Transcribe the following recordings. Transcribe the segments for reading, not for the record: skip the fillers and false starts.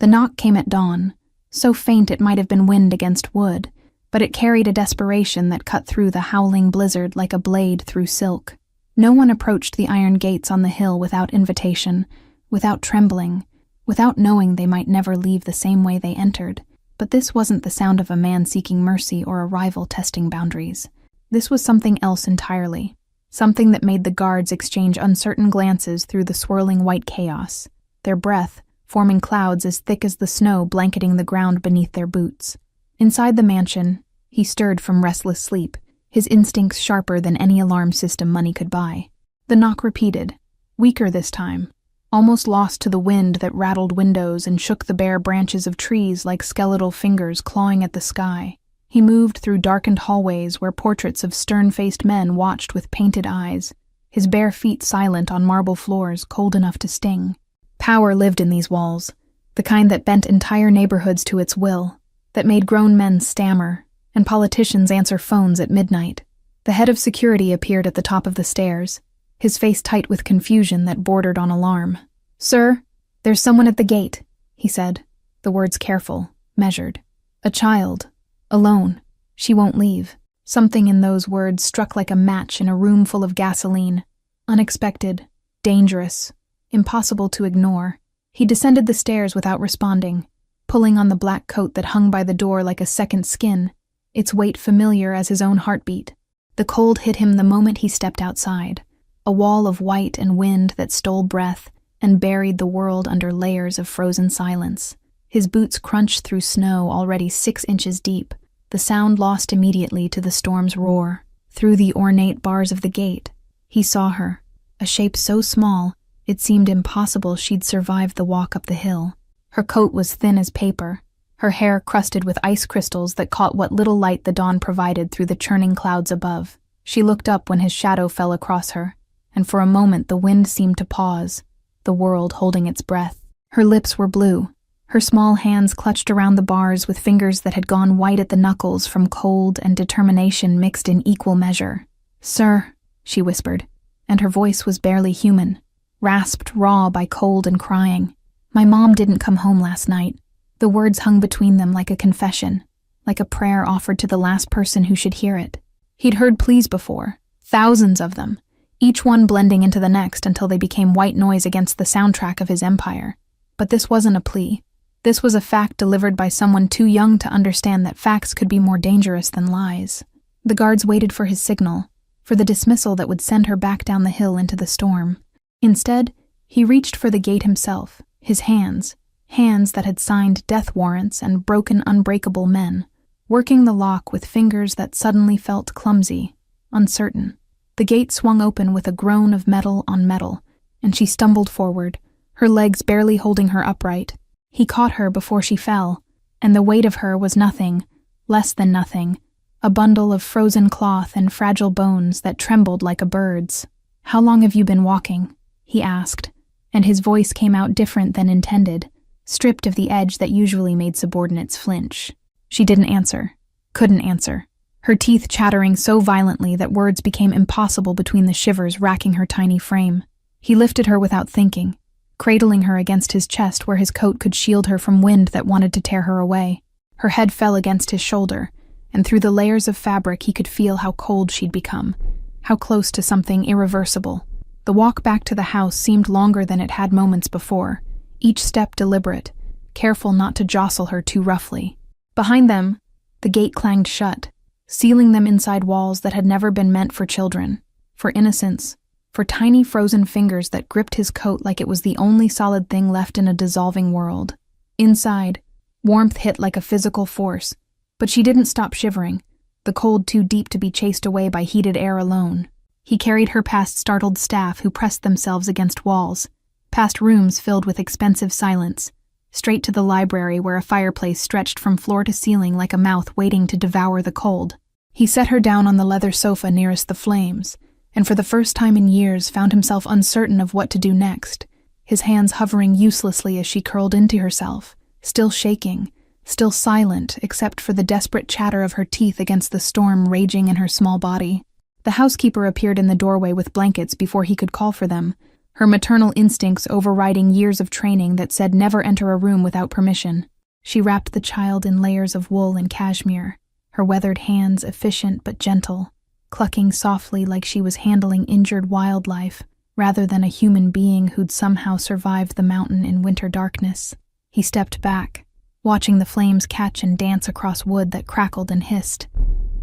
The knock came at dawn, so faint it might have been wind against wood, but it carried a desperation that cut through the howling blizzard like a blade through silk. No one approached the iron gates on the hill without invitation, without trembling, without knowing they might never leave the same way they entered. But this wasn't the sound of a man seeking mercy or a rival testing boundaries. This was something else entirely, something that made the guards exchange uncertain glances through the swirling white chaos, their breath forming clouds as thick as the snow blanketing the ground beneath their boots. Inside the mansion, he stirred from restless sleep, his instincts sharper than any alarm system money could buy. The knock repeated, weaker this time, almost lost to the wind that rattled windows and shook the bare branches of trees like skeletal fingers clawing at the sky. He moved through darkened hallways where portraits of stern-faced men watched with painted eyes, his bare feet silent on marble floors cold enough to sting. Power lived in these walls, the kind that bent entire neighborhoods to its will, that made grown men stammer and politicians answer phones at midnight. The head of security appeared at the top of the stairs, his face tight with confusion that bordered on alarm. "Sir, there's someone at the gate," he said, the words careful, measured. "A child. Alone. She won't leave." Something in those words struck like a match in a room full of gasoline. Unexpected, dangerous, impossible to ignore. He descended the stairs without responding, pulling on the black coat that hung by the door like a second skin, its weight familiar as his own heartbeat. The cold hit him the moment he stepped outside, a wall of white and wind that stole breath and buried the world under layers of frozen silence. His boots crunched through snow already 6 inches deep, the sound lost immediately to the storm's roar. Through the ornate bars of the gate, he saw her, a shape so small it seemed impossible she'd survive the walk up the hill. Her coat was thin as paper, her hair crusted with ice crystals that caught what little light the dawn provided through the churning clouds above. She looked up when his shadow fell across her, and for a moment the wind seemed to pause, the world holding its breath. Her lips were blue, her small hands clutched around the bars with fingers that had gone white at the knuckles from cold and determination mixed in equal measure. "Sir," she whispered, and her voice was barely human, rasped raw by cold and crying. "My mom didn't come home last night." The words hung between them like a confession, like a prayer offered to the last person who should hear it. He'd heard pleas before, thousands of them, each one blending into the next until they became white noise against the soundtrack of his empire. But this wasn't a plea. This was a fact delivered by someone too young to understand that facts could be more dangerous than lies. The guards waited for his signal, for the dismissal that would send her back down the hill into the storm. Instead, he reached for the gate himself, his hands that had signed death warrants and broken unbreakable men, working the lock with fingers that suddenly felt clumsy, uncertain. The gate swung open with a groan of metal on metal, and she stumbled forward, her legs barely holding her upright. He caught her before she fell, and the weight of her was nothing, less than nothing, a bundle of frozen cloth and fragile bones that trembled like a bird's. "How long have you been walking?" he asked, and his voice came out different than intended, stripped of the edge that usually made subordinates flinch. She didn't answer, couldn't answer, her teeth chattering so violently that words became impossible between the shivers racking her tiny frame. He lifted her without thinking, cradling her against his chest where his coat could shield her from wind that wanted to tear her away. Her head fell against his shoulder, and through the layers of fabric he could feel how cold she'd become, how close to something irreversible. The walk back to the house seemed longer than it had moments before, each step deliberate, careful not to jostle her too roughly. Behind them, the gate clanged shut, sealing them inside walls that had never been meant for children, for innocence, for tiny frozen fingers that gripped his coat like it was the only solid thing left in a dissolving world. Inside, warmth hit like a physical force, but she didn't stop shivering, the cold too deep to be chased away by heated air alone. He carried her past startled staff who pressed themselves against walls, past rooms filled with expensive silence, straight to the library where a fireplace stretched from floor to ceiling like a mouth waiting to devour the cold. He set her down on the leather sofa nearest the flames, and for the first time in years found himself uncertain of what to do next, his hands hovering uselessly as she curled into herself, still shaking, still silent except for the desperate chatter of her teeth against the storm raging in her small body. The housekeeper appeared in the doorway with blankets before he could call for them, her maternal instincts overriding years of training that said never enter a room without permission. She wrapped the child in layers of wool and cashmere, her weathered hands efficient but gentle, clucking softly like she was handling injured wildlife rather than a human being who'd somehow survived the mountain in winter darkness. He stepped back, watching the flames catch and dance across wood that crackled and hissed,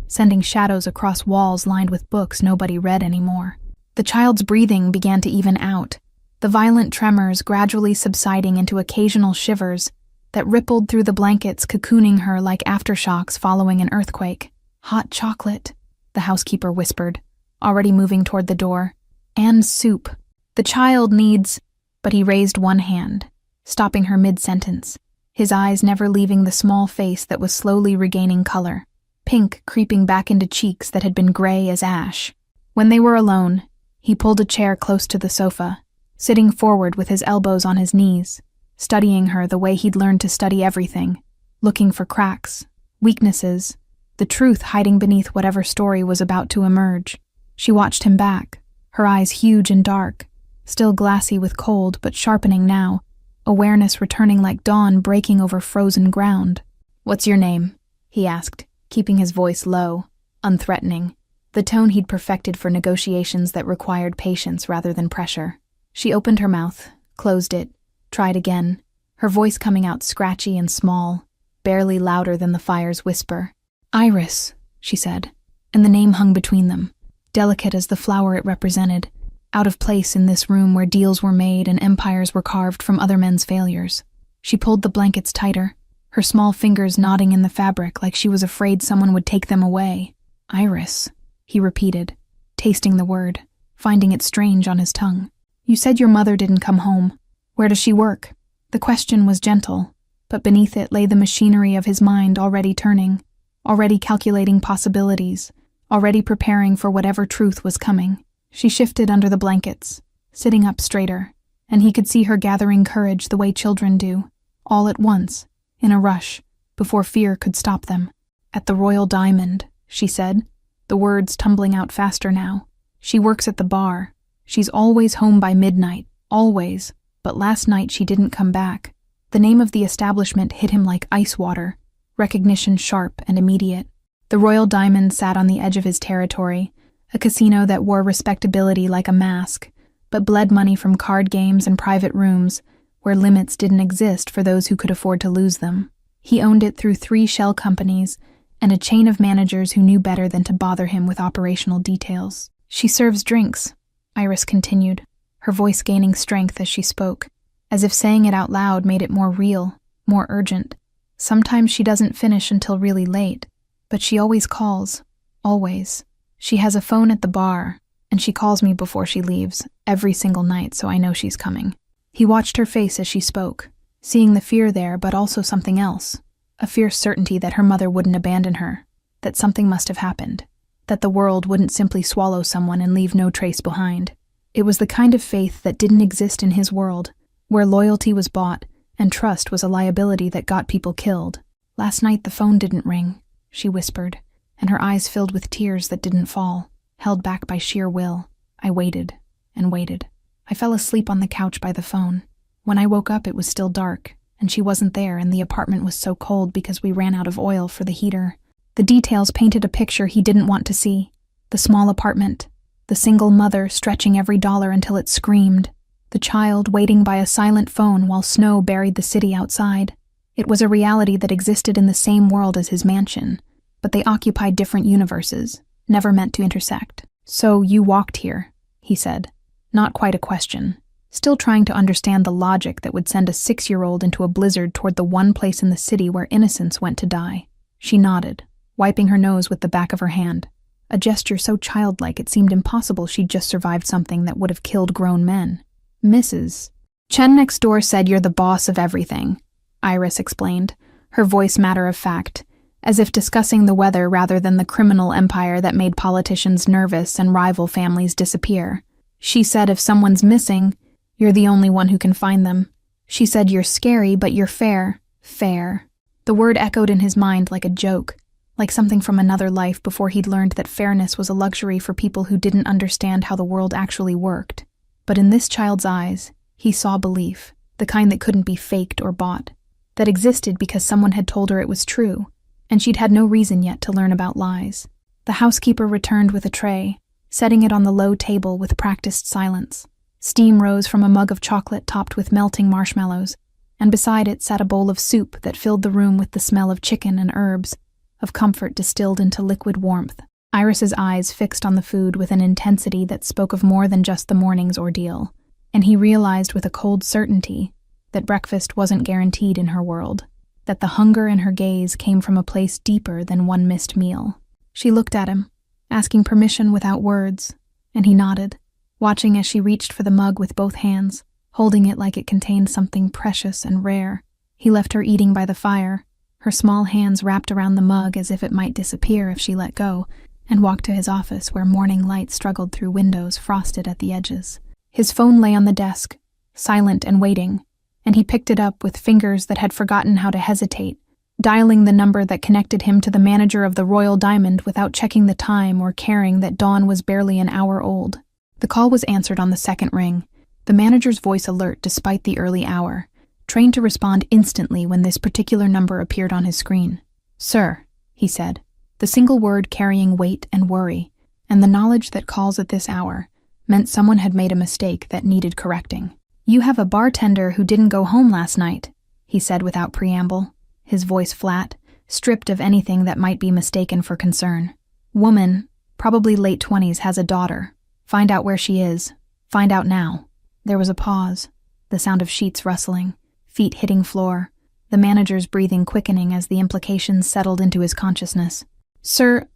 sending shadows across walls lined with books nobody read anymore. The child's breathing began to even out, the violent tremors gradually subsiding into occasional shivers that rippled through the blankets, cocooning her like aftershocks following an earthquake. "Hot chocolate," the housekeeper whispered, already moving toward the door. "And soup. The child needs—" But he raised one hand, stopping her mid-sentence, his eyes never leaving the small face that was slowly regaining color, pink creeping back into cheeks that had been gray as ash. When they were alone, he pulled a chair close to the sofa, sitting forward with his elbows on his knees, studying her the way he'd learned to study everything, looking for cracks, weaknesses, the truth hiding beneath whatever story was about to emerge. She watched him back, her eyes huge and dark, still glassy with cold but sharpening now, awareness returning like dawn breaking over frozen ground. "What's your name?" he asked, keeping his voice low, unthreatening, the tone he'd perfected for negotiations that required patience rather than pressure. She opened her mouth, closed it, tried again, her voice coming out scratchy and small, barely louder than the fire's whisper. "Iris," she said, and the name hung between them, delicate as the flower it represented, out of place in this room where deals were made and empires were carved from other men's failures. She pulled the blankets tighter, her small fingers knotting in the fabric like she was afraid someone would take them away. "Iris," he repeated, tasting the word, finding it strange on his tongue. "You said your mother didn't come home. Where does she work?" The question was gentle, but beneath it lay the machinery of his mind already turning, already calculating possibilities, already preparing for whatever truth was coming. She shifted under the blankets, sitting up straighter, and he could see her gathering courage the way children do, all at once, in a rush, before fear could stop them. "At the Royal Diamond," she said, the words tumbling out faster now. "She works at the bar. She's always home by midnight, always, but last night she didn't come back." The name of the establishment hit him like ice water, recognition sharp and immediate. The Royal Diamond sat on the edge of his territory, a casino that wore respectability like a mask, but bled money from card games and private rooms, where limits didn't exist for those who could afford to lose them. He owned it through 3 shell companies and a chain of managers who knew better than to bother him with operational details. "She serves drinks," Iris continued, her voice gaining strength as she spoke, as if saying it out loud made it more real, more urgent. "Sometimes she doesn't finish until really late, but she always calls, always. She has a phone at the bar, and she calls me before she leaves, every single night, so I know she's coming." He watched her face as she spoke, seeing the fear there but also something else, a fierce certainty that her mother wouldn't abandon her, that something must have happened, that the world wouldn't simply swallow someone and leave no trace behind. It was the kind of faith that didn't exist in his world, where loyalty was bought and trust was a liability that got people killed. "Last night the phone didn't ring," she whispered, and her eyes filled with tears that didn't fall, held back by sheer will. "I waited and waited. I fell asleep on the couch by the phone. When I woke up it was still dark, and she wasn't there, and the apartment was so cold because we ran out of oil for the heater." The details painted a picture he didn't want to see. The small apartment, the single mother stretching every dollar until it screamed, the child waiting by a silent phone while snow buried the city outside. It was a reality that existed in the same world as his mansion, but they occupied different universes, never meant to intersect. "So you walked here," he said, not quite a question, still trying to understand the logic that would send a 6-year-old into a blizzard toward the one place in the city where innocents went to die. She nodded, wiping her nose with the back of her hand, a gesture so childlike it seemed impossible she'd just survived something that would have killed grown men. "Mrs. Chen next door said you're the boss of everything," Iris explained, her voice matter-of-fact, as if discussing the weather rather than the criminal empire that made politicians nervous and rival families disappear. "She said if someone's missing, you're the only one who can find them. She said you're scary, but you're fair." Fair. The word echoed in his mind like a joke, like something from another life before he'd learned that fairness was a luxury for people who didn't understand how the world actually worked. But in this child's eyes, he saw belief, the kind that couldn't be faked or bought, that existed because someone had told her it was true, and she'd had no reason yet to learn about lies. The housekeeper returned with a tray, setting it on the low table with practiced silence. Steam rose from a mug of chocolate topped with melting marshmallows, and beside it sat a bowl of soup that filled the room with the smell of chicken and herbs, of comfort distilled into liquid warmth. Iris's eyes fixed on the food with an intensity that spoke of more than just the morning's ordeal, and he realized with a cold certainty that breakfast wasn't guaranteed in her world, that the hunger in her gaze came from a place deeper than one missed meal. She looked at him, asking permission without words, and he nodded, watching as she reached for the mug with both hands, holding it like it contained something precious and rare. He left her eating by the fire, her small hands wrapped around the mug as if it might disappear if she let go, and walked to his office where morning light struggled through windows frosted at the edges. His phone lay on the desk, silent and waiting, and he picked it up with fingers that had forgotten how to hesitate, dialing the number that connected him to the manager of the Royal Diamond without checking the time or caring that dawn was barely an hour old. The call was answered on the second ring, the manager's voice alert despite the early hour, trained to respond instantly when this particular number appeared on his screen. "Sir," he said, the single word carrying weight and worry, and the knowledge that calls at this hour meant someone had made a mistake that needed correcting. "You have a bartender who didn't go home last night," he said without preamble, his voice flat, stripped of anything that might be mistaken for concern. "Woman, probably late 20s, has a daughter. Find out where she is. Find out now." There was a pause, the sound of sheets rustling, feet hitting floor, the manager's breathing quickening as the implications settled into his consciousness. "Sir,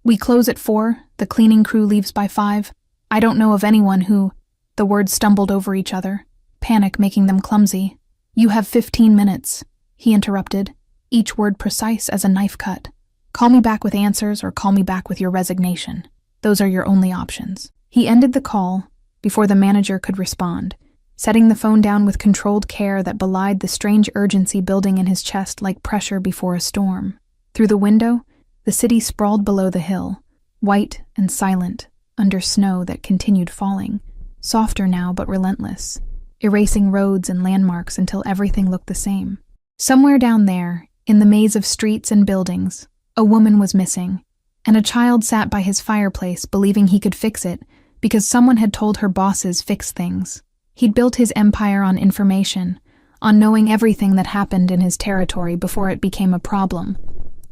we close at 4, the cleaning crew leaves by 5. I don't know of anyone who—" The words stumbled over each other, panic making them clumsy. "You have 15 minutes, he interrupted, each word precise as a knife cut. "Call me back with answers or call me back with your resignation. Those are your only options." He ended the call before the manager could respond, setting the phone down with controlled care that belied the strange urgency building in his chest like pressure before a storm. Through the window, the city sprawled below the hill, white and silent, under snow that continued falling, softer now but relentless, erasing roads and landmarks until everything looked the same. Somewhere down there, in the maze of streets and buildings, a woman was missing, and a child sat by his fireplace believing he could fix it because someone had told her bosses fix things. He'd built his empire on information, on knowing everything that happened in his territory before it became a problem,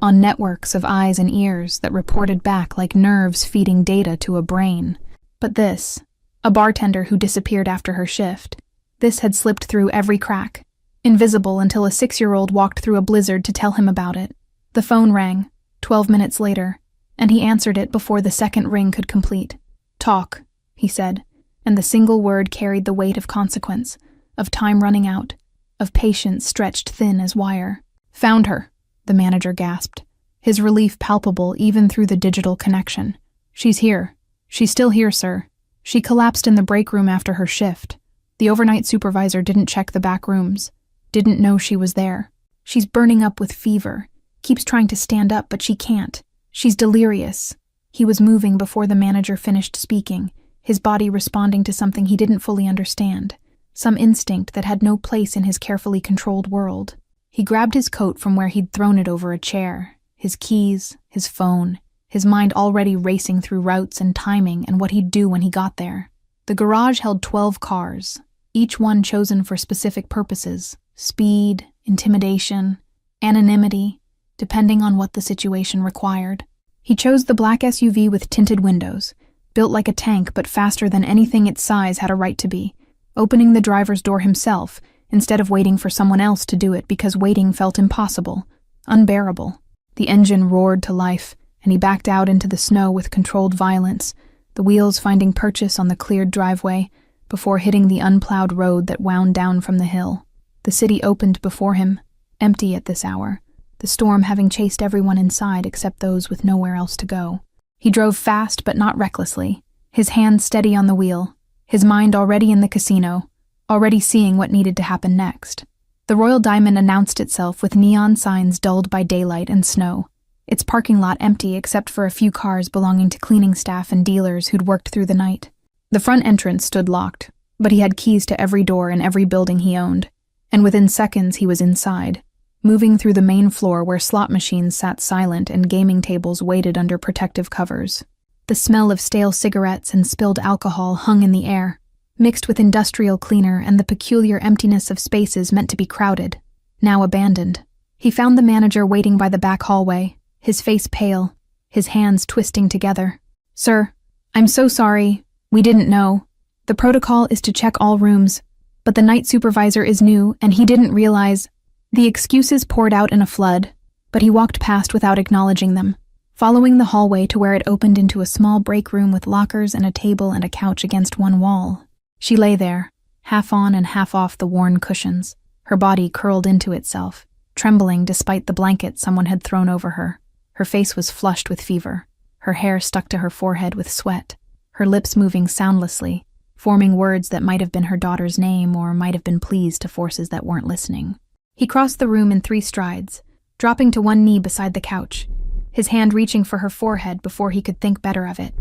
on networks of eyes and ears that reported back like nerves feeding data to a brain. But this, a bartender who disappeared after her shift, this had slipped through every crack, invisible until a 6-year-old walked through a blizzard to tell him about it. The phone rang, 12 minutes later, and he answered it before the second ring could complete. "Talk," he said, and the single word carried the weight of consequence, of time running out, of patience stretched thin as wire. "Found her," the manager gasped, his relief palpable even through the digital connection. "She's here. She's still here, sir. She collapsed in the break room after her shift. The overnight supervisor didn't check the back rooms, didn't know she was there. She's burning up with fever, keeps trying to stand up but she can't. She's delirious." He was moving before the manager finished speaking, his body responding to something he didn't fully understand, some instinct that had no place in his carefully controlled world. He grabbed his coat from where he'd thrown it over a chair, his keys, his phone, his mind already racing through routes and timing and what he'd do when he got there. The garage held 12 cars, each one chosen for specific purposes: speed, intimidation, anonymity, depending on what the situation required. He chose the black SUV with tinted windows, built like a tank but faster than anything its size had a right to be, opening the driver's door himself instead of waiting for someone else to do it because waiting felt impossible, unbearable. The engine roared to life, and he backed out into the snow with controlled violence, the wheels finding purchase on the cleared driveway before hitting the unplowed road that wound down from the hill. The city opened before him, empty at this hour, the storm having chased everyone inside except those with nowhere else to go. He drove fast but not recklessly, his hand steady on the wheel, his mind already in the casino, already seeing what needed to happen next. The Royal Diamond announced itself with neon signs dulled by daylight and snow, its parking lot empty except for a few cars belonging to cleaning staff and dealers who'd worked through the night. The front entrance stood locked, but he had keys to every door in every building he owned, and within seconds he was inside, moving through the main floor where slot machines sat silent and gaming tables waited under protective covers. The smell of stale cigarettes and spilled alcohol hung in the air, mixed with industrial cleaner and the peculiar emptiness of spaces meant to be crowded, now abandoned. He found the manager waiting by the back hallway, his face pale, his hands twisting together. "Sir, I'm so sorry. We didn't know. The protocol is to check all rooms, but the night supervisor is new and he didn't realize." The excuses poured out in a flood, but he walked past without acknowledging them, following the hallway to where it opened into a small break room with lockers and a table and a couch against one wall. She lay there, half on and half off the worn cushions, her body curled into itself, trembling despite the blanket someone had thrown over her. Her face was flushed with fever, her hair stuck to her forehead with sweat, her lips moving soundlessly, forming words that might have been her daughter's name or might have been pleas to forces that weren't listening. He crossed the room in 3 strides, dropping to one knee beside the couch, his hand reaching for her forehead before he could think better of it.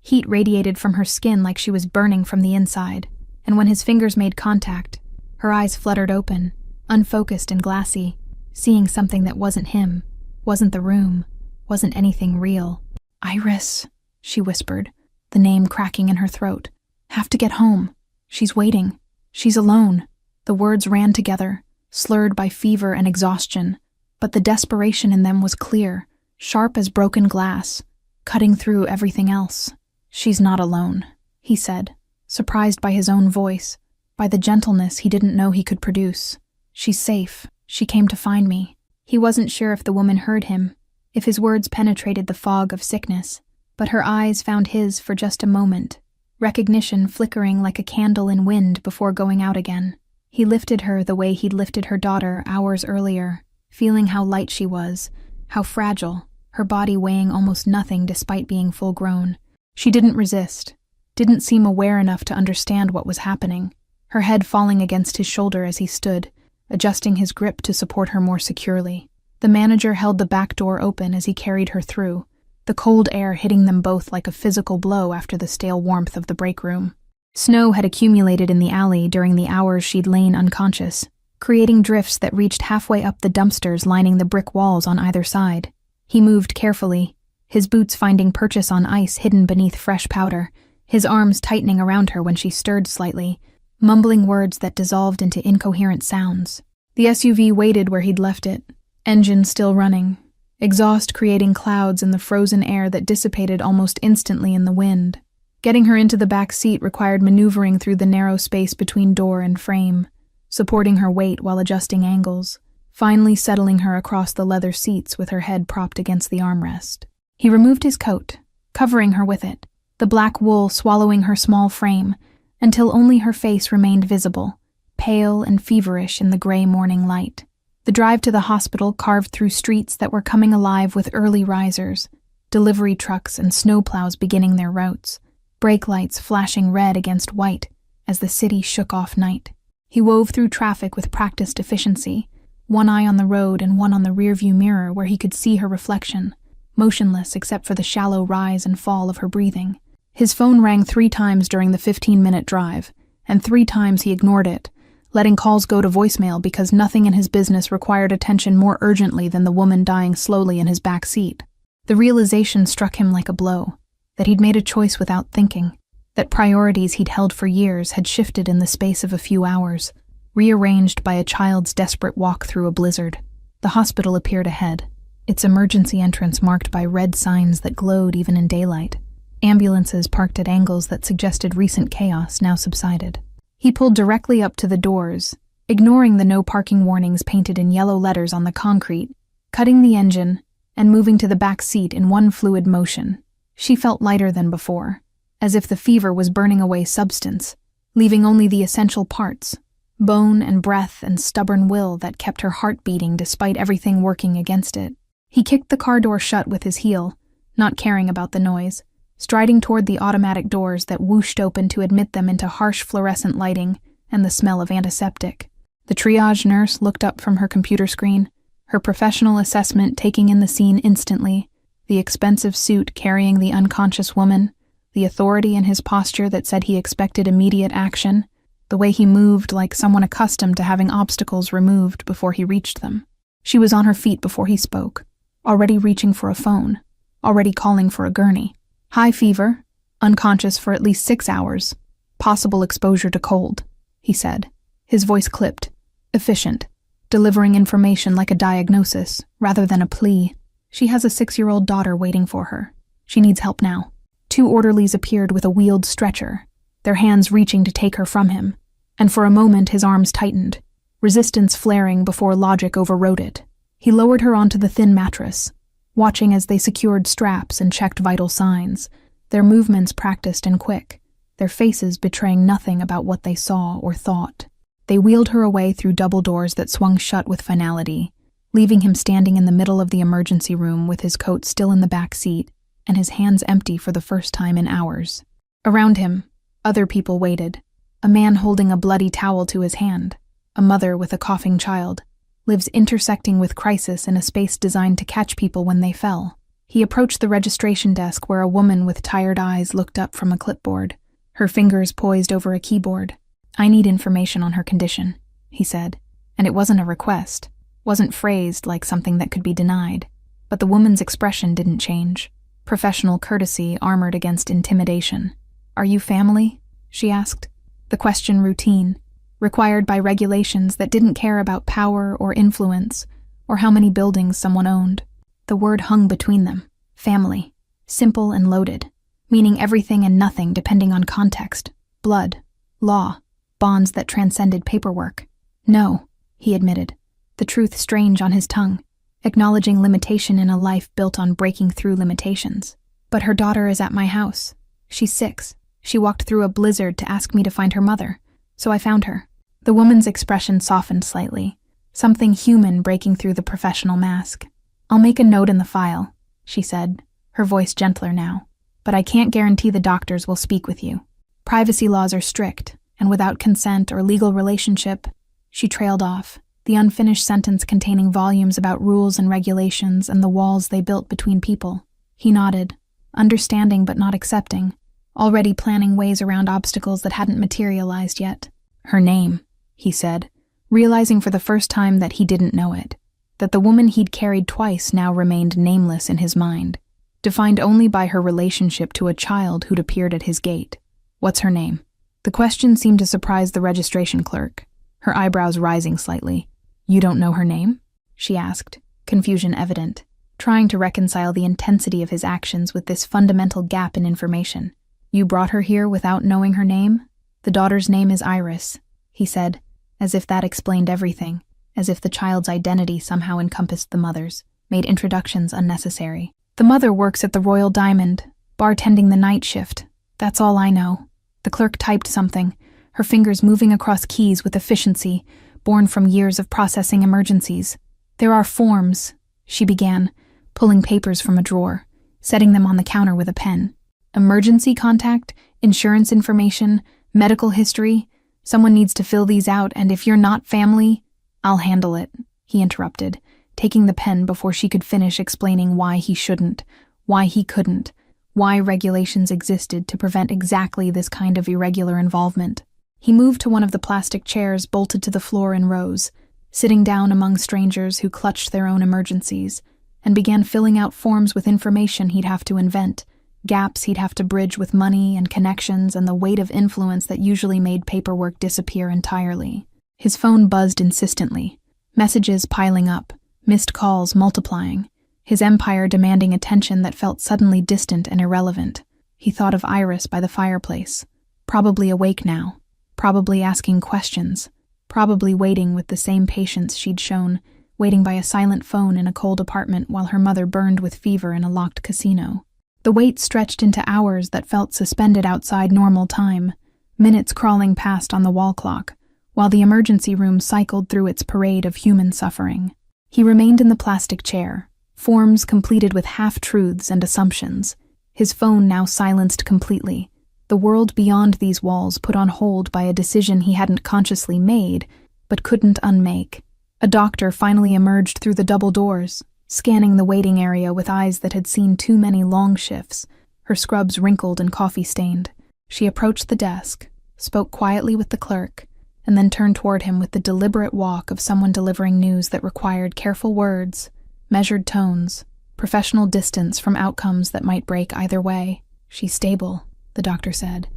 Heat radiated from her skin like she was burning from the inside, and when his fingers made contact, her eyes fluttered open, unfocused and glassy, seeing something that wasn't him, wasn't the room, wasn't anything real. "Iris," she whispered, the name cracking in her throat. "Have to get home. She's waiting. She's alone." The words ran together, slurred by fever and exhaustion, but the desperation in them was clear, sharp as broken glass, cutting through everything else. "She's not alone," he said, surprised by his own voice, by the gentleness he didn't know he could produce. "She's safe. She came to find me." He wasn't sure if the woman heard him, if his words penetrated the fog of sickness, but her eyes found his for just a moment, recognition flickering like a candle in wind before going out again. He lifted her the way he'd lifted her daughter hours earlier, feeling how light she was, how fragile, her body weighing almost nothing despite being full-grown. She didn't resist, didn't seem aware enough to understand what was happening, her head falling against his shoulder as he stood, adjusting his grip to support her more securely. The manager held the back door open as he carried her through, the cold air hitting them both like a physical blow after the stale warmth of the break room. Snow had accumulated in the alley during the hours she'd lain unconscious, creating drifts that reached halfway up the dumpsters lining the brick walls on either side. He moved carefully, his boots finding purchase on ice hidden beneath fresh powder, his arms tightening around her when she stirred slightly, mumbling words that dissolved into incoherent sounds. The SUV waited where he'd left it, engine still running, exhaust creating clouds in the frozen air that dissipated almost instantly in the wind. Getting her into the back seat required maneuvering through the narrow space between door and frame, supporting her weight while adjusting angles, finally settling her across the leather seats with her head propped against the armrest. He removed his coat, covering her with it, the black wool swallowing her small frame, until only her face remained visible, pale and feverish in the gray morning light. The drive to the hospital carved through streets that were coming alive with early risers, delivery trucks and snowplows beginning their routes, brake lights flashing red against white as the city shook off night. He wove through traffic with practiced efficiency, one eye on the road and one on the rearview mirror where he could see her reflection, motionless except for the shallow rise and fall of her breathing. His phone rang 3 times during the 15-minute drive, and 3 times he ignored it, letting calls go to voicemail because nothing in his business required attention more urgently than the woman dying slowly in his back seat. The realization struck him like a blow, that he'd made a choice without thinking, that priorities he'd held for years had shifted in the space of a few hours, rearranged by a child's desperate walk through a blizzard. The hospital appeared ahead, its emergency entrance marked by red signs that glowed even in daylight. Ambulances parked at angles that suggested recent chaos now subsided. He pulled directly up to the doors, ignoring the no parking warnings painted in yellow letters on the concrete, cutting the engine, and moving to the back seat in one fluid motion. She felt lighter than before, as if the fever was burning away substance, leaving only the essential parts, bone and breath and stubborn will that kept her heart beating despite everything working against it. He kicked the car door shut with his heel, not caring about the noise, striding toward the automatic doors that whooshed open to admit them into harsh fluorescent lighting and the smell of antiseptic. The triage nurse looked up from her computer screen, her professional assessment taking in the scene instantly, the expensive suit carrying the unconscious woman, the authority in his posture that said he expected immediate action, the way he moved like someone accustomed to having obstacles removed before he reached them. She was on her feet before he spoke, already reaching for a phone, already calling for a gurney. High fever, unconscious for at least 6 hours, possible exposure to cold, he said. His voice clipped, efficient, delivering information like a diagnosis rather than a plea. She has a 6-year-old daughter waiting for her. She needs help now. 2 orderlies appeared with a wheeled stretcher, their hands reaching to take her from him, and for a moment his arms tightened, resistance flaring before logic overrode it. He lowered her onto the thin mattress, watching as they secured straps and checked vital signs, their movements practiced and quick, their faces betraying nothing about what they saw or thought. They wheeled her away through double doors that swung shut with finality, leaving him standing in the middle of the emergency room with his coat still in the back seat and his hands empty for the first time in hours. Around him, other people waited, a man holding a bloody towel to his hand, a mother with a coughing child, lives intersecting with crisis in a space designed to catch people when they fell. He approached the registration desk where a woman with tired eyes looked up from a clipboard, her fingers poised over a keyboard. "I need information on her condition," he said, and it wasn't a request, wasn't phrased like something that could be denied, but the woman's expression didn't change. Professional courtesy armored against intimidation. "Are you family?" she asked. The question routine, required by regulations that didn't care about power or influence or how many buildings someone owned. The word hung between them. Family. Simple and loaded, meaning everything and nothing depending on context. Blood. Law. Bonds that transcended paperwork. "No," he admitted, the truth strange on his tongue, acknowledging limitation in a life built on breaking through limitations. "But her daughter is at my house. She's 6. She walked through a blizzard to ask me to find her mother, so I found her." The woman's expression softened slightly, something human breaking through the professional mask. "I'll make a note in the file," she said, her voice gentler now, "but I can't guarantee the doctors will speak with you. Privacy laws are strict, and without consent or legal relationship." She trailed off, the unfinished sentence containing volumes about rules and regulations and the walls they built between people. He nodded, understanding but not accepting, already planning ways around obstacles that hadn't materialized yet. "Her name," he said, realizing for the first time that he didn't know it, that the woman he'd carried twice now remained nameless in his mind, defined only by her relationship to a child who'd appeared at his gate. "What's her name?" The question seemed to surprise the registration clerk, her eyebrows rising slightly. "You don't know her name?" she asked, confusion evident, trying to reconcile the intensity of his actions with this fundamental gap in information. "You brought her here without knowing her name?" "The daughter's name is Iris," he said, as if that explained everything, as if the child's identity somehow encompassed the mother's, made introductions unnecessary. "The mother works at the Royal Diamond, bartending the night shift. That's all I know." The clerk typed something, her fingers moving across keys with efficiency, born from years of processing emergencies. "There are forms," she began, pulling papers from a drawer, setting them on the counter with a pen. "Emergency contact, insurance information, medical history. Someone needs to fill these out, and if you're not family—" "I'll handle it," he interrupted, taking the pen before she could finish explaining why he shouldn't, why he couldn't, why regulations existed to prevent exactly this kind of irregular involvement. He moved to one of the plastic chairs bolted to the floor in rows, sitting down among strangers who clutched their own emergencies, and began filling out forms with information he'd have to invent, gaps he'd have to bridge with money and connections and the weight of influence that usually made paperwork disappear entirely. His phone buzzed insistently, messages piling up, missed calls multiplying, his empire demanding attention that felt suddenly distant and irrelevant. He thought of Iris by the fireplace, probably awake now, probably asking questions, probably waiting with the same patience she'd shown, waiting by a silent phone in a cold apartment while her mother burned with fever in a locked casino. The wait stretched into hours that felt suspended outside normal time, minutes crawling past on the wall clock, while the emergency room cycled through its parade of human suffering. He remained in the plastic chair, forms completed with half-truths and assumptions, his phone now silenced completely, the world beyond these walls put on hold by a decision he hadn't consciously made, but couldn't unmake. A doctor finally emerged through the double doors, scanning the waiting area with eyes that had seen too many long shifts, her scrubs wrinkled and coffee-stained. She approached the desk, spoke quietly with the clerk, and then turned toward him with the deliberate walk of someone delivering news that required careful words, measured tones, professional distance from outcomes that might break either way. "She's stable," the doctor said,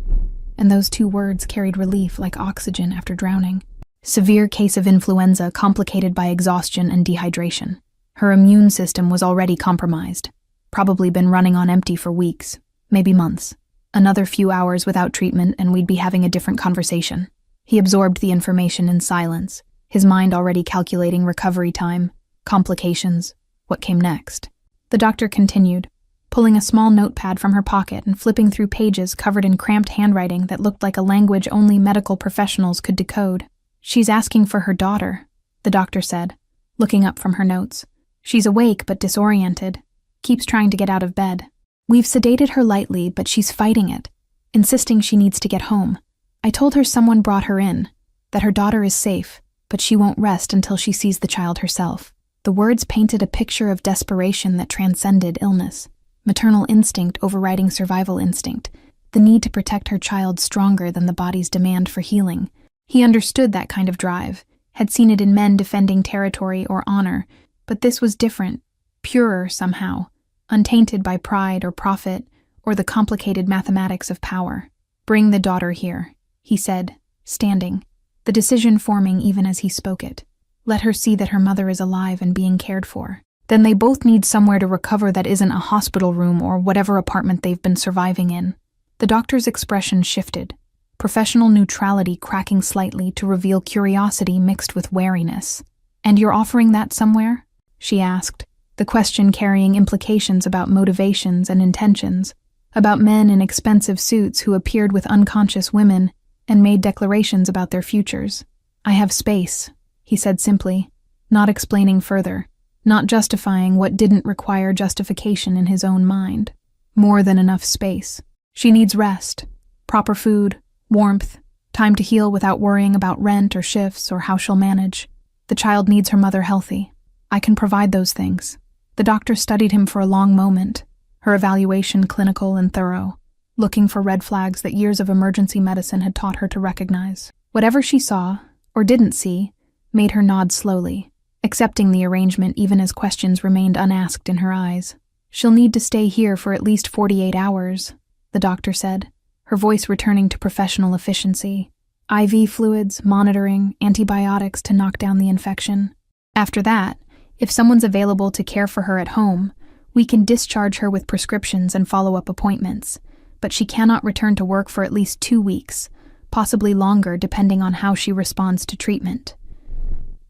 and those two words carried relief like oxygen after drowning. "Severe case of influenza complicated by exhaustion and dehydration. Her immune system was already compromised, probably been running on empty for weeks, maybe months. Another few hours without treatment and we'd be having a different conversation." He absorbed the information in silence, his mind already calculating recovery time, complications, what came next. The doctor continued, pulling a small notepad from her pocket and flipping through pages covered in cramped handwriting that looked like a language only medical professionals could decode. "She's asking for her daughter," the doctor said, looking up from her notes. "She's awake but disoriented, keeps trying to get out of bed. We've sedated her lightly, but she's fighting it, insisting she needs to get home. I told her someone brought her in, that her daughter is safe, but she won't rest until she sees the child herself." The words painted a picture of desperation that transcended illness. Maternal instinct overriding survival instinct, the need to protect her child stronger than the body's demand for healing. He understood that kind of drive, had seen it in men defending territory or honor, but this was different, purer somehow, untainted by pride or profit or the complicated mathematics of power. "Bring the daughter here," he said, standing, the decision forming even as he spoke it. "Let her see that her mother is alive and being cared for. Then they both need somewhere to recover that isn't a hospital room or whatever apartment they've been surviving in." The doctor's expression shifted, professional neutrality cracking slightly to reveal curiosity mixed with wariness. "And you're offering that somewhere?" she asked, the question carrying implications about motivations and intentions, about men in expensive suits who appeared with unconscious women and made declarations about their futures. "I have space," he said simply, not explaining further, not justifying what didn't require justification in his own mind. "More than enough space. She needs rest, proper food, warmth, time to heal without worrying about rent or shifts or how she'll manage. The child needs her mother healthy. I can provide those things." The doctor studied him for a long moment, her evaluation clinical and thorough, looking for red flags that years of emergency medicine had taught her to recognize. Whatever she saw, or didn't see, made her nod slowly, accepting the arrangement even as questions remained unasked in her eyes. "She'll need to stay here for at least 48 hours, the doctor said, her voice returning to professional efficiency. "IV fluids, monitoring, antibiotics to knock down the infection. After that, if someone's available to care for her at home, we can discharge her with prescriptions and follow-up appointments, but she cannot return to work for at least 2 weeks, possibly longer depending on how she responds to treatment.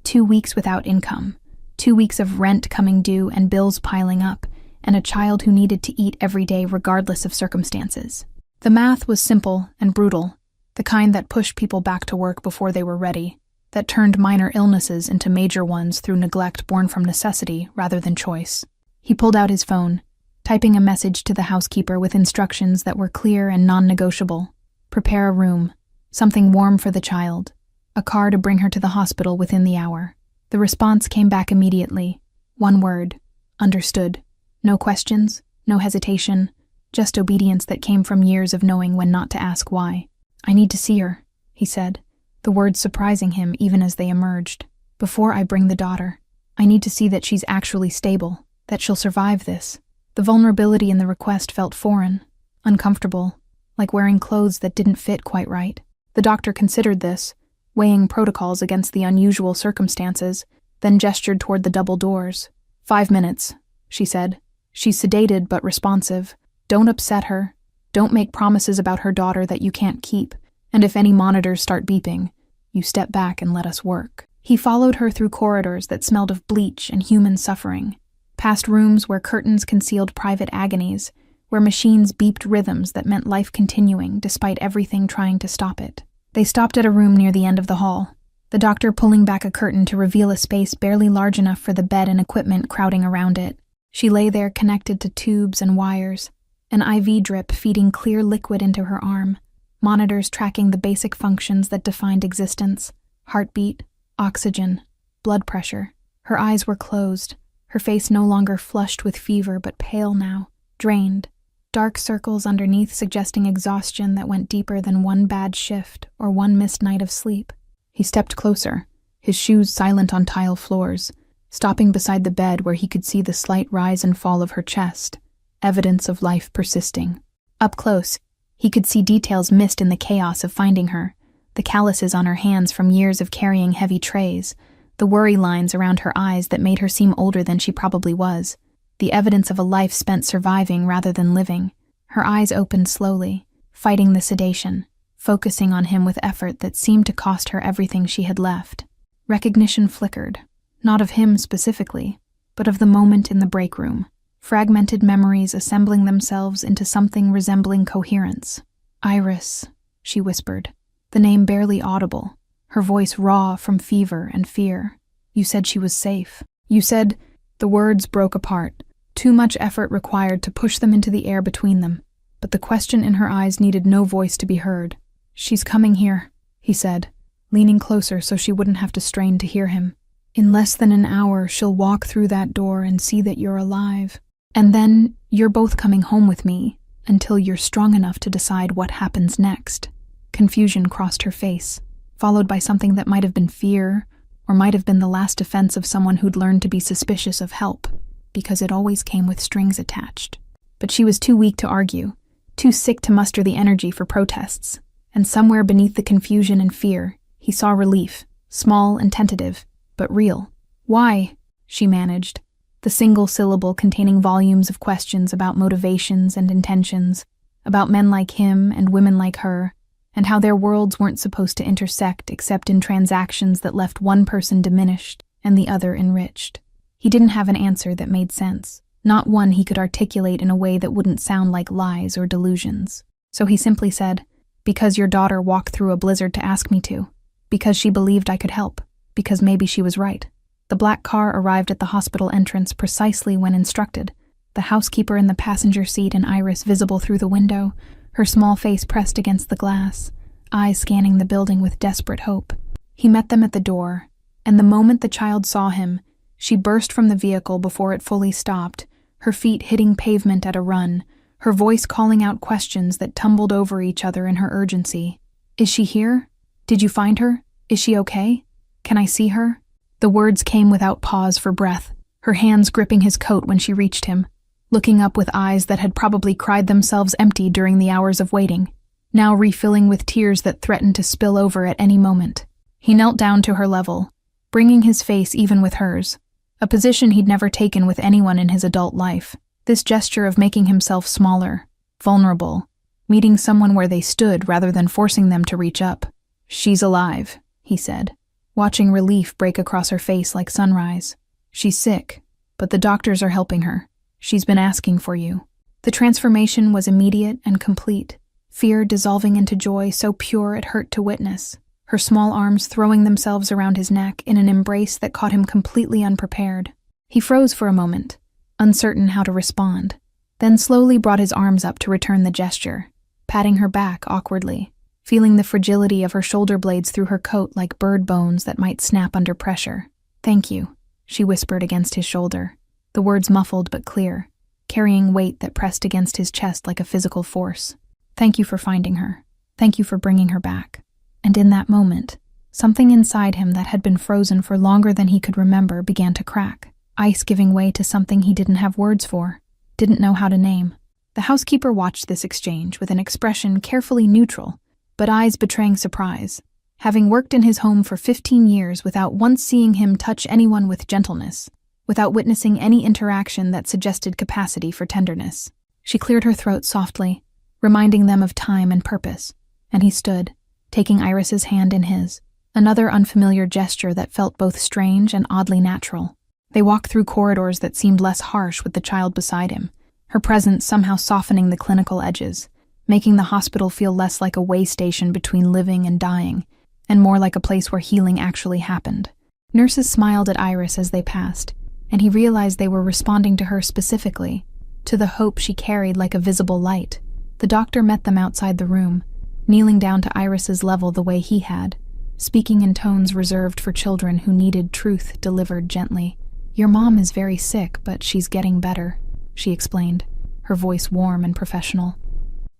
2 weeks without income, 2 weeks of rent coming due and bills piling up, and a child who needed to eat every day regardless of circumstances." The math was simple and brutal, the kind that pushed people back to work before they were ready, that turned minor illnesses into major ones through neglect born from necessity rather than choice. He pulled out his phone, typing a message to the housekeeper with instructions that were clear and non-negotiable. Prepare a room, something warm for the child, a car to bring her to the hospital within the hour. The response came back immediately. One word: understood. No questions, no hesitation, just obedience that came from years of knowing when not to ask why. "I need to see her," he said, the words surprising him even as they emerged. "Before I bring the daughter, I need to see that she's actually stable, that she'll survive this." The vulnerability in the request felt foreign, uncomfortable, like wearing clothes that didn't fit quite right. The doctor considered this, weighing protocols against the unusual circumstances, then gestured toward the double doors. 5 minutes, she said. "She's sedated but responsive. Don't upset her. Don't make promises about her daughter that you can't keep. And if any monitors start beeping, you step back and let us work." He followed her through corridors that smelled of bleach and human suffering, past rooms where curtains concealed private agonies, where machines beeped rhythms that meant life continuing despite everything trying to stop it. They stopped at a room near the end of the hall, the doctor pulling back a curtain to reveal a space barely large enough for the bed and equipment crowding around it. She lay there connected to tubes and wires, an IV drip feeding clear liquid into her arm, monitors tracking the basic functions that defined existence: heartbeat, oxygen, blood pressure. Her eyes were closed, her face no longer flushed with fever but pale now, drained, dark circles underneath suggesting exhaustion that went deeper than one bad shift or one missed night of sleep. He stepped closer, his shoes silent on tile floors, stopping beside the bed where he could see the slight rise and fall of her chest, evidence of life persisting. Up close, he could see details missed in the chaos of finding her, the calluses on her hands from years of carrying heavy trays, the worry lines around her eyes that made her seem older than she probably was, the evidence of a life spent surviving rather than living. Her eyes opened slowly, fighting the sedation, focusing on him with effort that seemed to cost her everything she had left. Recognition flickered, not of him specifically, but of the moment in the break room, fragmented memories assembling themselves into something resembling coherence. "Iris," she whispered, the name barely audible, her voice raw from fever and fear. "You said she was safe. You said—" The words broke apart, too much effort required to push them into the air between them, but the question in her eyes needed no voice to be heard. "She's coming here," he said, leaning closer so she wouldn't have to strain to hear him. "In less than an hour, she'll walk through that door and see that you're alive. And then you're both coming home with me until you're strong enough to decide what happens next." Confusion crossed her face, followed by something that might have been fear, or might have been the last defense of someone who'd learned to be suspicious of help, because it always came with strings attached. But she was too weak to argue, too sick to muster the energy for protests, and somewhere beneath the confusion and fear, he saw relief, small and tentative, but real. "Why?" she managed, the single syllable containing volumes of questions about motivations and intentions, about men like him and women like her, and how their worlds weren't supposed to intersect except in transactions that left one person diminished and the other enriched. He didn't have an answer that made sense, not one he could articulate in a way that wouldn't sound like lies or delusions. So he simply said, "Because your daughter walked through a blizzard to ask me to. Because she believed I could help. Because maybe she was right." The black car arrived at the hospital entrance precisely when instructed, the housekeeper in the passenger seat and Iris visible through the window, her small face pressed against the glass, eyes scanning the building with desperate hope. He met them at the door, and the moment the child saw him, she burst from the vehicle before it fully stopped, her feet hitting pavement at a run, her voice calling out questions that tumbled over each other in her urgency. "Is she here? Did you find her? Is she okay? Can I see her?" The words came without pause for breath, her hands gripping his coat when she reached him, looking up with eyes that had probably cried themselves empty during the hours of waiting, now refilling with tears that threatened to spill over at any moment. He knelt down to her level, bringing his face even with hers, a position he'd never taken with anyone in his adult life. This gesture of making himself smaller, vulnerable, meeting someone where they stood rather than forcing them to reach up. "She's alive," he said, watching relief break across her face like sunrise. "She's sick, but the doctors are helping her. She's been asking for you." The transformation was immediate and complete, fear dissolving into joy so pure it hurt to witness, her small arms throwing themselves around his neck in an embrace that caught him completely unprepared. He froze for a moment, uncertain how to respond, then slowly brought his arms up to return the gesture, patting her back awkwardly, feeling the fragility of her shoulder blades through her coat like bird bones that might snap under pressure. "Thank you," she whispered against his shoulder, the words muffled but clear, carrying weight that pressed against his chest like a physical force. "Thank you for finding her. Thank you for bringing her back." And in that moment, something inside him that had been frozen for longer than he could remember began to crack, ice giving way to something he didn't have words for, didn't know how to name. The housekeeper watched this exchange with an expression carefully neutral, but eyes betraying surprise, having worked in his home for 15 years without once seeing him touch anyone with gentleness, without witnessing any interaction that suggested capacity for tenderness. She cleared her throat softly, reminding them of time and purpose, and he stood, taking Iris's hand in his, another unfamiliar gesture that felt both strange and oddly natural. They walked through corridors that seemed less harsh with the child beside him, her presence somehow softening the clinical edges, making the hospital feel less like a way station between living and dying, and more like a place where healing actually happened. Nurses smiled at Iris as they passed, and he realized they were responding to her specifically, to the hope she carried like a visible light. The doctor met them outside the room, kneeling down to Iris's level the way he had, speaking in tones reserved for children who needed truth delivered gently. "Your mom is very sick, but she's getting better," she explained, her voice warm and professional.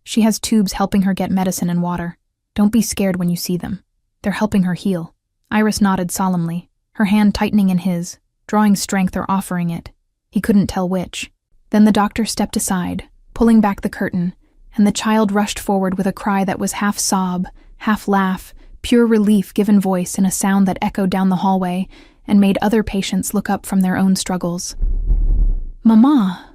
"She has tubes helping her get medicine and water. Don't be scared when you see them. They're helping her heal." Iris nodded solemnly, her hand tightening in his, drawing strength or offering it. He couldn't tell which. Then the doctor stepped aside, pulling back the curtain, and the child rushed forward with a cry that was half sob, half laugh, pure relief given voice in a sound that echoed down the hallway and made other patients look up from their own struggles. "Mama!"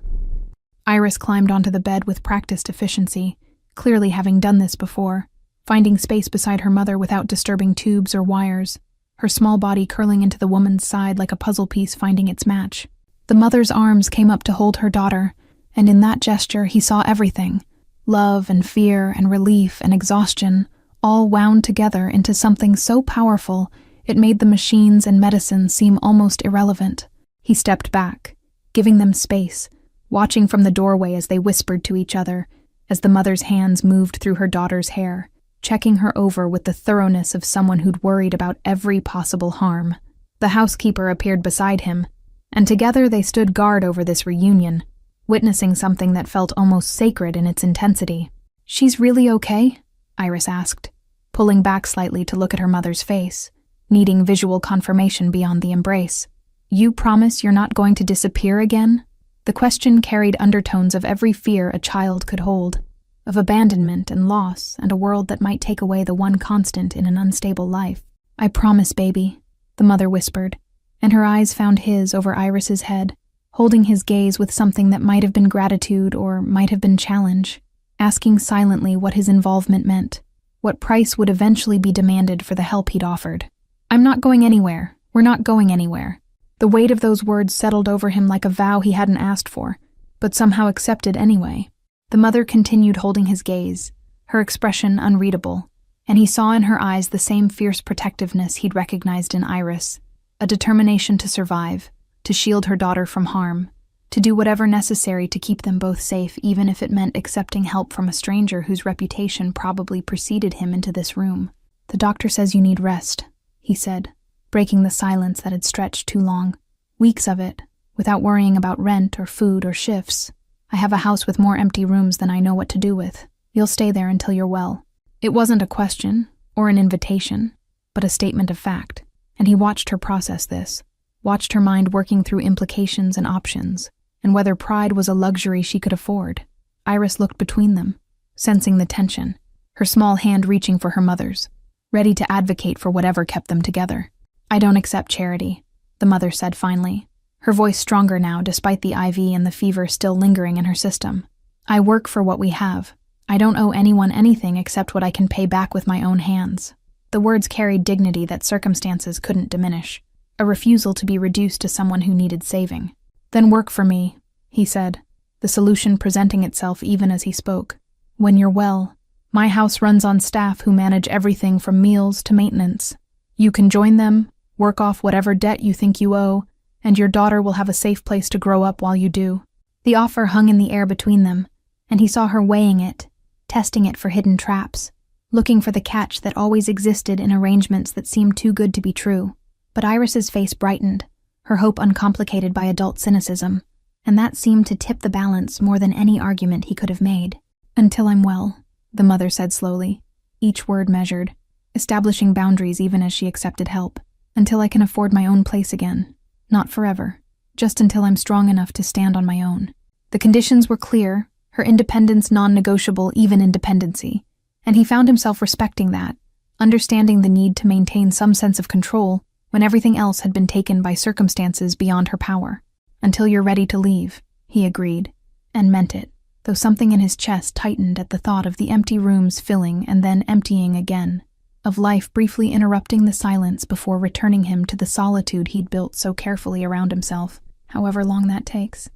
Iris climbed onto the bed with practiced efficiency, clearly having done this before, finding space beside her mother without disturbing tubes or wires, her small body curling into the woman's side like a puzzle piece finding its match. The mother's arms came up to hold her daughter, and in that gesture he saw everything, love and fear and relief and exhaustion, all wound together into something so powerful it made the machines and medicine seem almost irrelevant. He stepped back, giving them space, watching from the doorway as they whispered to each other, as the mother's hands moved through her daughter's hair, checking her over with the thoroughness of someone who'd worried about every possible harm. The housekeeper appeared beside him, and together they stood guard over this reunion, witnessing something that felt almost sacred in its intensity. "She's really okay?" Iris asked, pulling back slightly to look at her mother's face, needing visual confirmation beyond the embrace. "You promise you're not going to disappear again?" The question carried undertones of every fear a child could hold, of abandonment and loss and a world that might take away the one constant in an unstable life. "I promise, baby," the mother whispered, and her eyes found his over Iris's head, holding his gaze with something that might have been gratitude or might have been challenge, asking silently what his involvement meant, what price would eventually be demanded for the help he'd offered. "I'm not going anywhere. We're not going anywhere." The weight of those words settled over him like a vow he hadn't asked for, but somehow accepted anyway. The mother continued holding his gaze, her expression unreadable, and he saw in her eyes the same fierce protectiveness he'd recognized in Iris, a determination to survive, to shield her daughter from harm, to do whatever necessary to keep them both safe, even if it meant accepting help from a stranger whose reputation probably preceded him into this room. "The doctor says you need rest," he said, breaking the silence that had stretched too long. "Weeks of it, without worrying about rent or food or shifts. I have a house with more empty rooms than I know what to do with. You'll stay there until you're well." It wasn't a question or an invitation, but a statement of fact, and he watched her process this, watched her mind working through implications and options, and whether pride was a luxury she could afford. Iris looked between them, sensing the tension, her small hand reaching for her mother's, ready to advocate for whatever kept them together. "I don't accept charity," the mother said finally, her voice stronger now despite the IV and the fever still lingering in her system. "I work for what we have. I don't owe anyone anything except what I can pay back with my own hands." The words carried dignity that circumstances couldn't diminish, a refusal to be reduced to someone who needed saving. "Then work for me," he said, the solution presenting itself even as he spoke. "When you're well, my house runs on staff who manage everything from meals to maintenance. You can join them, work off whatever debt you think you owe, and your daughter will have a safe place to grow up while you do." The offer hung in the air between them, and he saw her weighing it, testing it for hidden traps, looking for the catch that always existed in arrangements that seemed too good to be true. But Iris's face brightened, her hope uncomplicated by adult cynicism, and that seemed to tip the balance more than any argument he could have made. "Until I'm well," the mother said slowly, each word measured, establishing boundaries even as she accepted help. "Until I can afford my own place again. Not forever, just until I'm strong enough to stand on my own." The conditions were clear, her independence non-negotiable, even in dependency, and he found himself respecting that, understanding the need to maintain some sense of control when everything else had been taken by circumstances beyond her power. "Until you're ready to leave," he agreed, and meant it, though something in his chest tightened at the thought of the empty rooms filling and then emptying again, of life briefly interrupting the silence before returning him to the solitude he'd built so carefully around himself, however long that takes.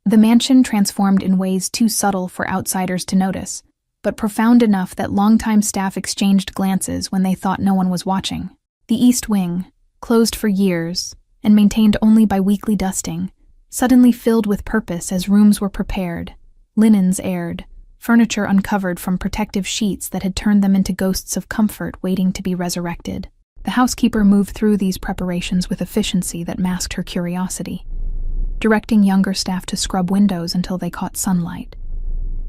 The mansion transformed in ways too subtle for outsiders to notice, but profound enough that longtime staff exchanged glances when they thought no one was watching. The East Wing, closed for years and maintained only by weekly dusting, suddenly filled with purpose as rooms were prepared, linens aired, furniture uncovered from protective sheets that had turned them into ghosts of comfort waiting to be resurrected. The housekeeper moved through these preparations with efficiency that masked her curiosity. directing younger staff to scrub windows until they caught sunlight,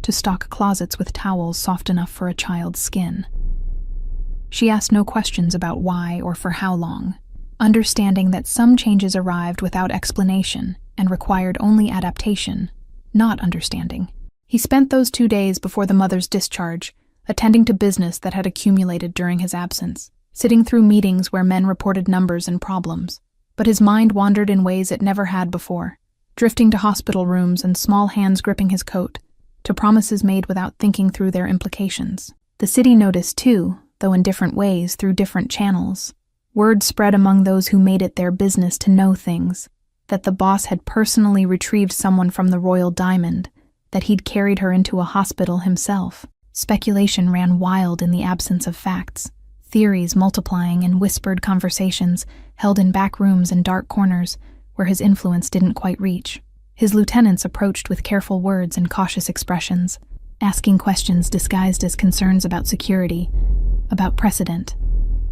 to stock closets with towels soft enough for a child's skin. She asked no questions about why or for how long, understanding that some changes arrived without explanation and required only adaptation, not understanding. He spent those 2 days before the mother's discharge, attending to business that had accumulated during his absence, sitting through meetings where men reported numbers and problems. But his mind wandered in ways it never had before, drifting to hospital rooms and small hands gripping his coat, to promises made without thinking through their implications. The city noticed too, though in different ways through different channels. Word spread among those who made it their business to know things, that the boss had personally retrieved someone from the Royal Diamond, that he'd carried her into a hospital himself. Speculation ran wild in the absence of facts, theories multiplying in whispered conversations held in back rooms and dark corners where his influence didn't quite reach. His lieutenants approached with careful words and cautious expressions, asking questions disguised as concerns about security, about precedent,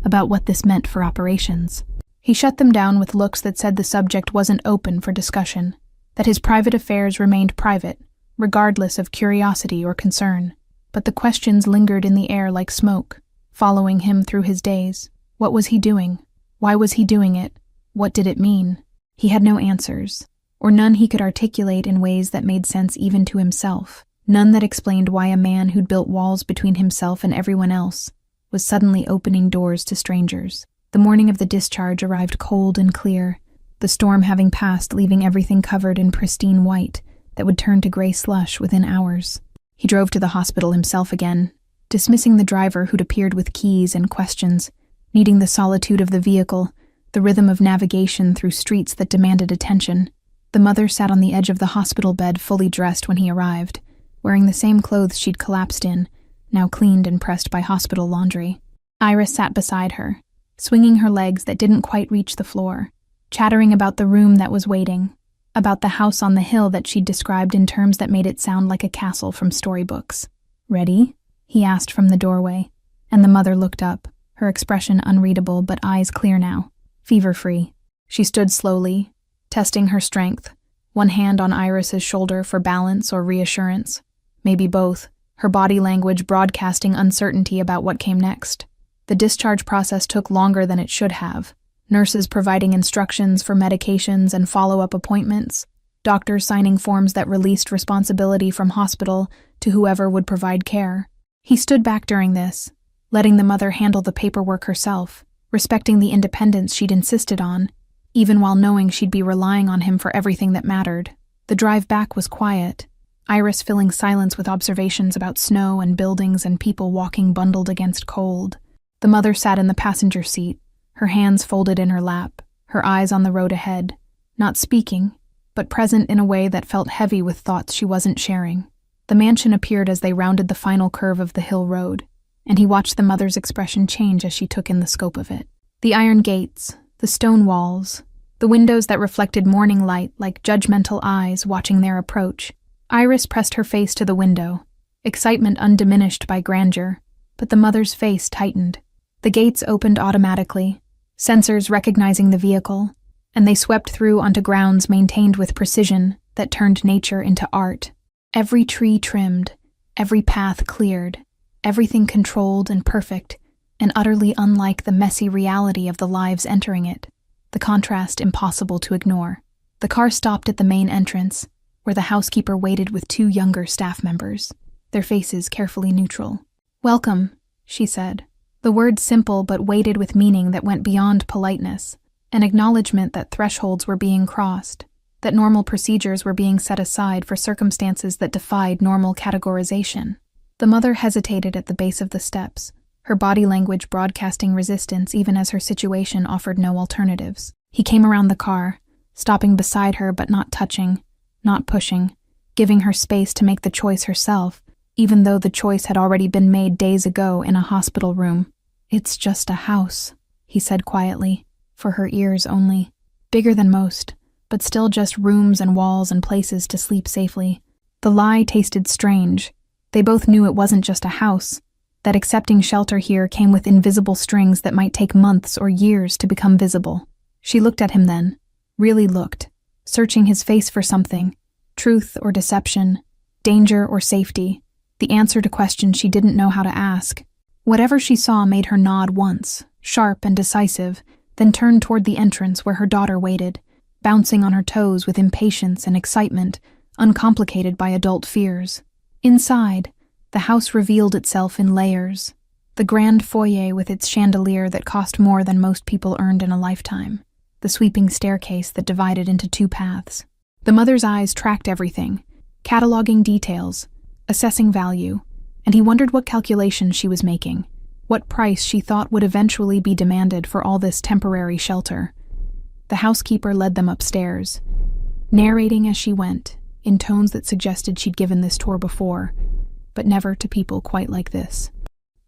about what this meant for operations. He shut them down with looks that said the subject wasn't open for discussion, that his private affairs remained private, regardless of curiosity or concern. But the questions lingered in the air like smoke, following him through his days. What was he doing? Why was he doing it? What did it mean? He had no answers, or none he could articulate in ways that made sense even to himself. None that explained why a man who'd built walls between himself and everyone else was suddenly opening doors to strangers. The morning of the discharge arrived cold and clear, the storm having passed, leaving everything covered in pristine white that would turn to gray slush within hours. He drove to the hospital himself again, dismissing the driver who'd appeared with keys and questions, needing the solitude of the vehicle, the rhythm of navigation through streets that demanded attention. The mother sat on the edge of the hospital bed fully dressed when he arrived, wearing the same clothes she'd collapsed in, now cleaned and pressed by hospital laundry. Iris sat beside her, swinging her legs that didn't quite reach the floor, chattering about the room that was waiting, about the house on the hill that she'd described in terms that made it sound like a castle from storybooks. "Ready?" he asked from the doorway, and the mother looked up, her expression unreadable but eyes clear now, fever-free. She stood slowly, testing her strength, one hand on Iris's shoulder for balance or reassurance, maybe both, her body language broadcasting uncertainty about what came next. The discharge process took longer than it should have, nurses providing instructions for medications and follow-up appointments, doctors signing forms that released responsibility from hospital to whoever would provide care. He stood back during this, letting the mother handle the paperwork herself, respecting the independence she'd insisted on, even while knowing she'd be relying on him for everything that mattered. The drive back was quiet, Iris filling silence with observations about snow and buildings and people walking bundled against cold. The mother sat in the passenger seat, her hands folded in her lap, her eyes on the road ahead, not speaking, but present in a way that felt heavy with thoughts she wasn't sharing. The mansion appeared as they rounded the final curve of the hill road, and he watched the mother's expression change as she took in the scope of it. The iron gates, the stone walls, the windows that reflected morning light like judgmental eyes watching their approach. Iris pressed her face to the window, excitement undiminished by grandeur, but the mother's face tightened. The gates opened automatically, sensors recognizing the vehicle, and they swept through onto grounds maintained with precision that turned nature into art. Every tree trimmed, every path cleared, everything controlled and perfect, and utterly unlike the messy reality of the lives entering it, the contrast impossible to ignore. The car stopped at the main entrance, where the housekeeper waited with 2 younger staff members, their faces carefully neutral. "Welcome," she said. The word simple but weighted with meaning that went beyond politeness, an acknowledgement that thresholds were being crossed, that normal procedures were being set aside for circumstances that defied normal categorization. The mother hesitated at the base of the steps, her body language broadcasting resistance even as her situation offered no alternatives. He came around the car, stopping beside her but not touching, not pushing, giving her space to make the choice herself, even though the choice had already been made days ago in a hospital room. "It's just a house," he said quietly, for her ears only. Bigger than most, but still just rooms and walls and places to sleep safely. The lie tasted strange. They both knew it wasn't just a house, that accepting shelter here came with invisible strings that might take months or years to become visible. She looked at him then, really looked, searching his face for something, truth or deception, danger or safety, the answer to questions she didn't know how to ask. Whatever she saw made her nod once, sharp and decisive, then turn toward the entrance where her daughter waited, bouncing on her toes with impatience and excitement, uncomplicated by adult fears. Inside, the house revealed itself in layers. The grand foyer with its chandelier that cost more than most people earned in a lifetime. The sweeping staircase that divided into two paths. The mother's eyes tracked everything, cataloging details, assessing value, and he wondered what calculations she was making, what price she thought would eventually be demanded for all this temporary shelter. The housekeeper led them upstairs, narrating as she went, in tones that suggested she'd given this tour before, but never to people quite like this.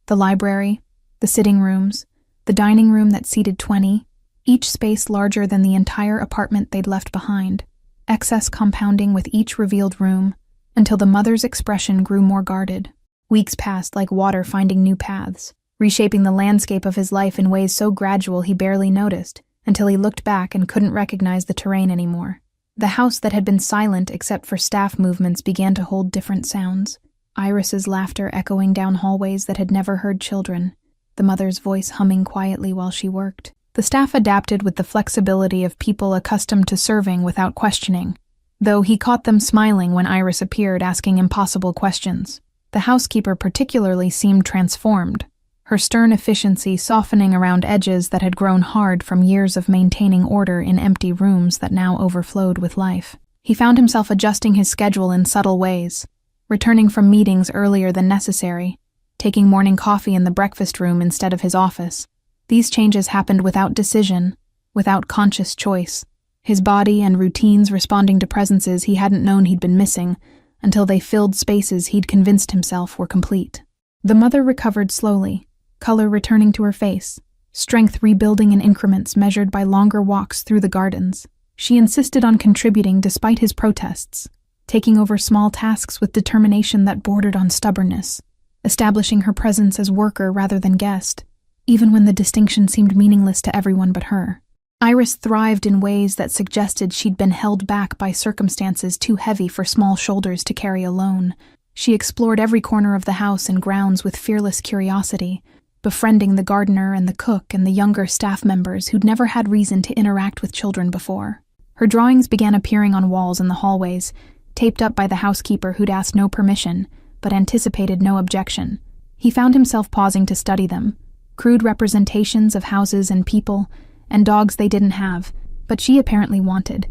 The library, the sitting rooms, the dining room that seated 20, each space larger than the entire apartment they'd left behind, excess compounding with each revealed room, until the mother's expression grew more guarded. Weeks passed like water finding new paths, reshaping the landscape of his life in ways so gradual he barely noticed, until he looked back and couldn't recognize the terrain anymore. The house that had been silent except for staff movements began to hold different sounds. Iris's laughter echoing down hallways that had never heard children, the mother's voice humming quietly while she worked. The staff adapted with the flexibility of people accustomed to serving without questioning, though he caught them smiling when Iris appeared asking impossible questions. The housekeeper particularly seemed transformed, her stern efficiency softening around edges that had grown hard from years of maintaining order in empty rooms that now overflowed with life. He found himself adjusting his schedule in subtle ways, returning from meetings earlier than necessary, taking morning coffee in the breakfast room instead of his office. These changes happened without decision, without conscious choice, his body and routines responding to presences he hadn't known he'd been missing, until they filled spaces he'd convinced himself were complete. The mother recovered slowly, color returning to her face, strength rebuilding in increments measured by longer walks through the gardens. She insisted on contributing despite his protests, taking over small tasks with determination that bordered on stubbornness, establishing her presence as worker rather than guest, even when the distinction seemed meaningless to everyone but her. Iris thrived in ways that suggested she'd been held back by circumstances too heavy for small shoulders to carry alone. She explored every corner of the house and grounds with fearless curiosity, befriending the gardener and the cook and the younger staff members who'd never had reason to interact with children before. Her drawings began appearing on walls in the hallways, taped up by the housekeeper who'd asked no permission, but anticipated no objection. He found himself pausing to study them, crude representations of houses and people, and dogs they didn't have, but she apparently wanted,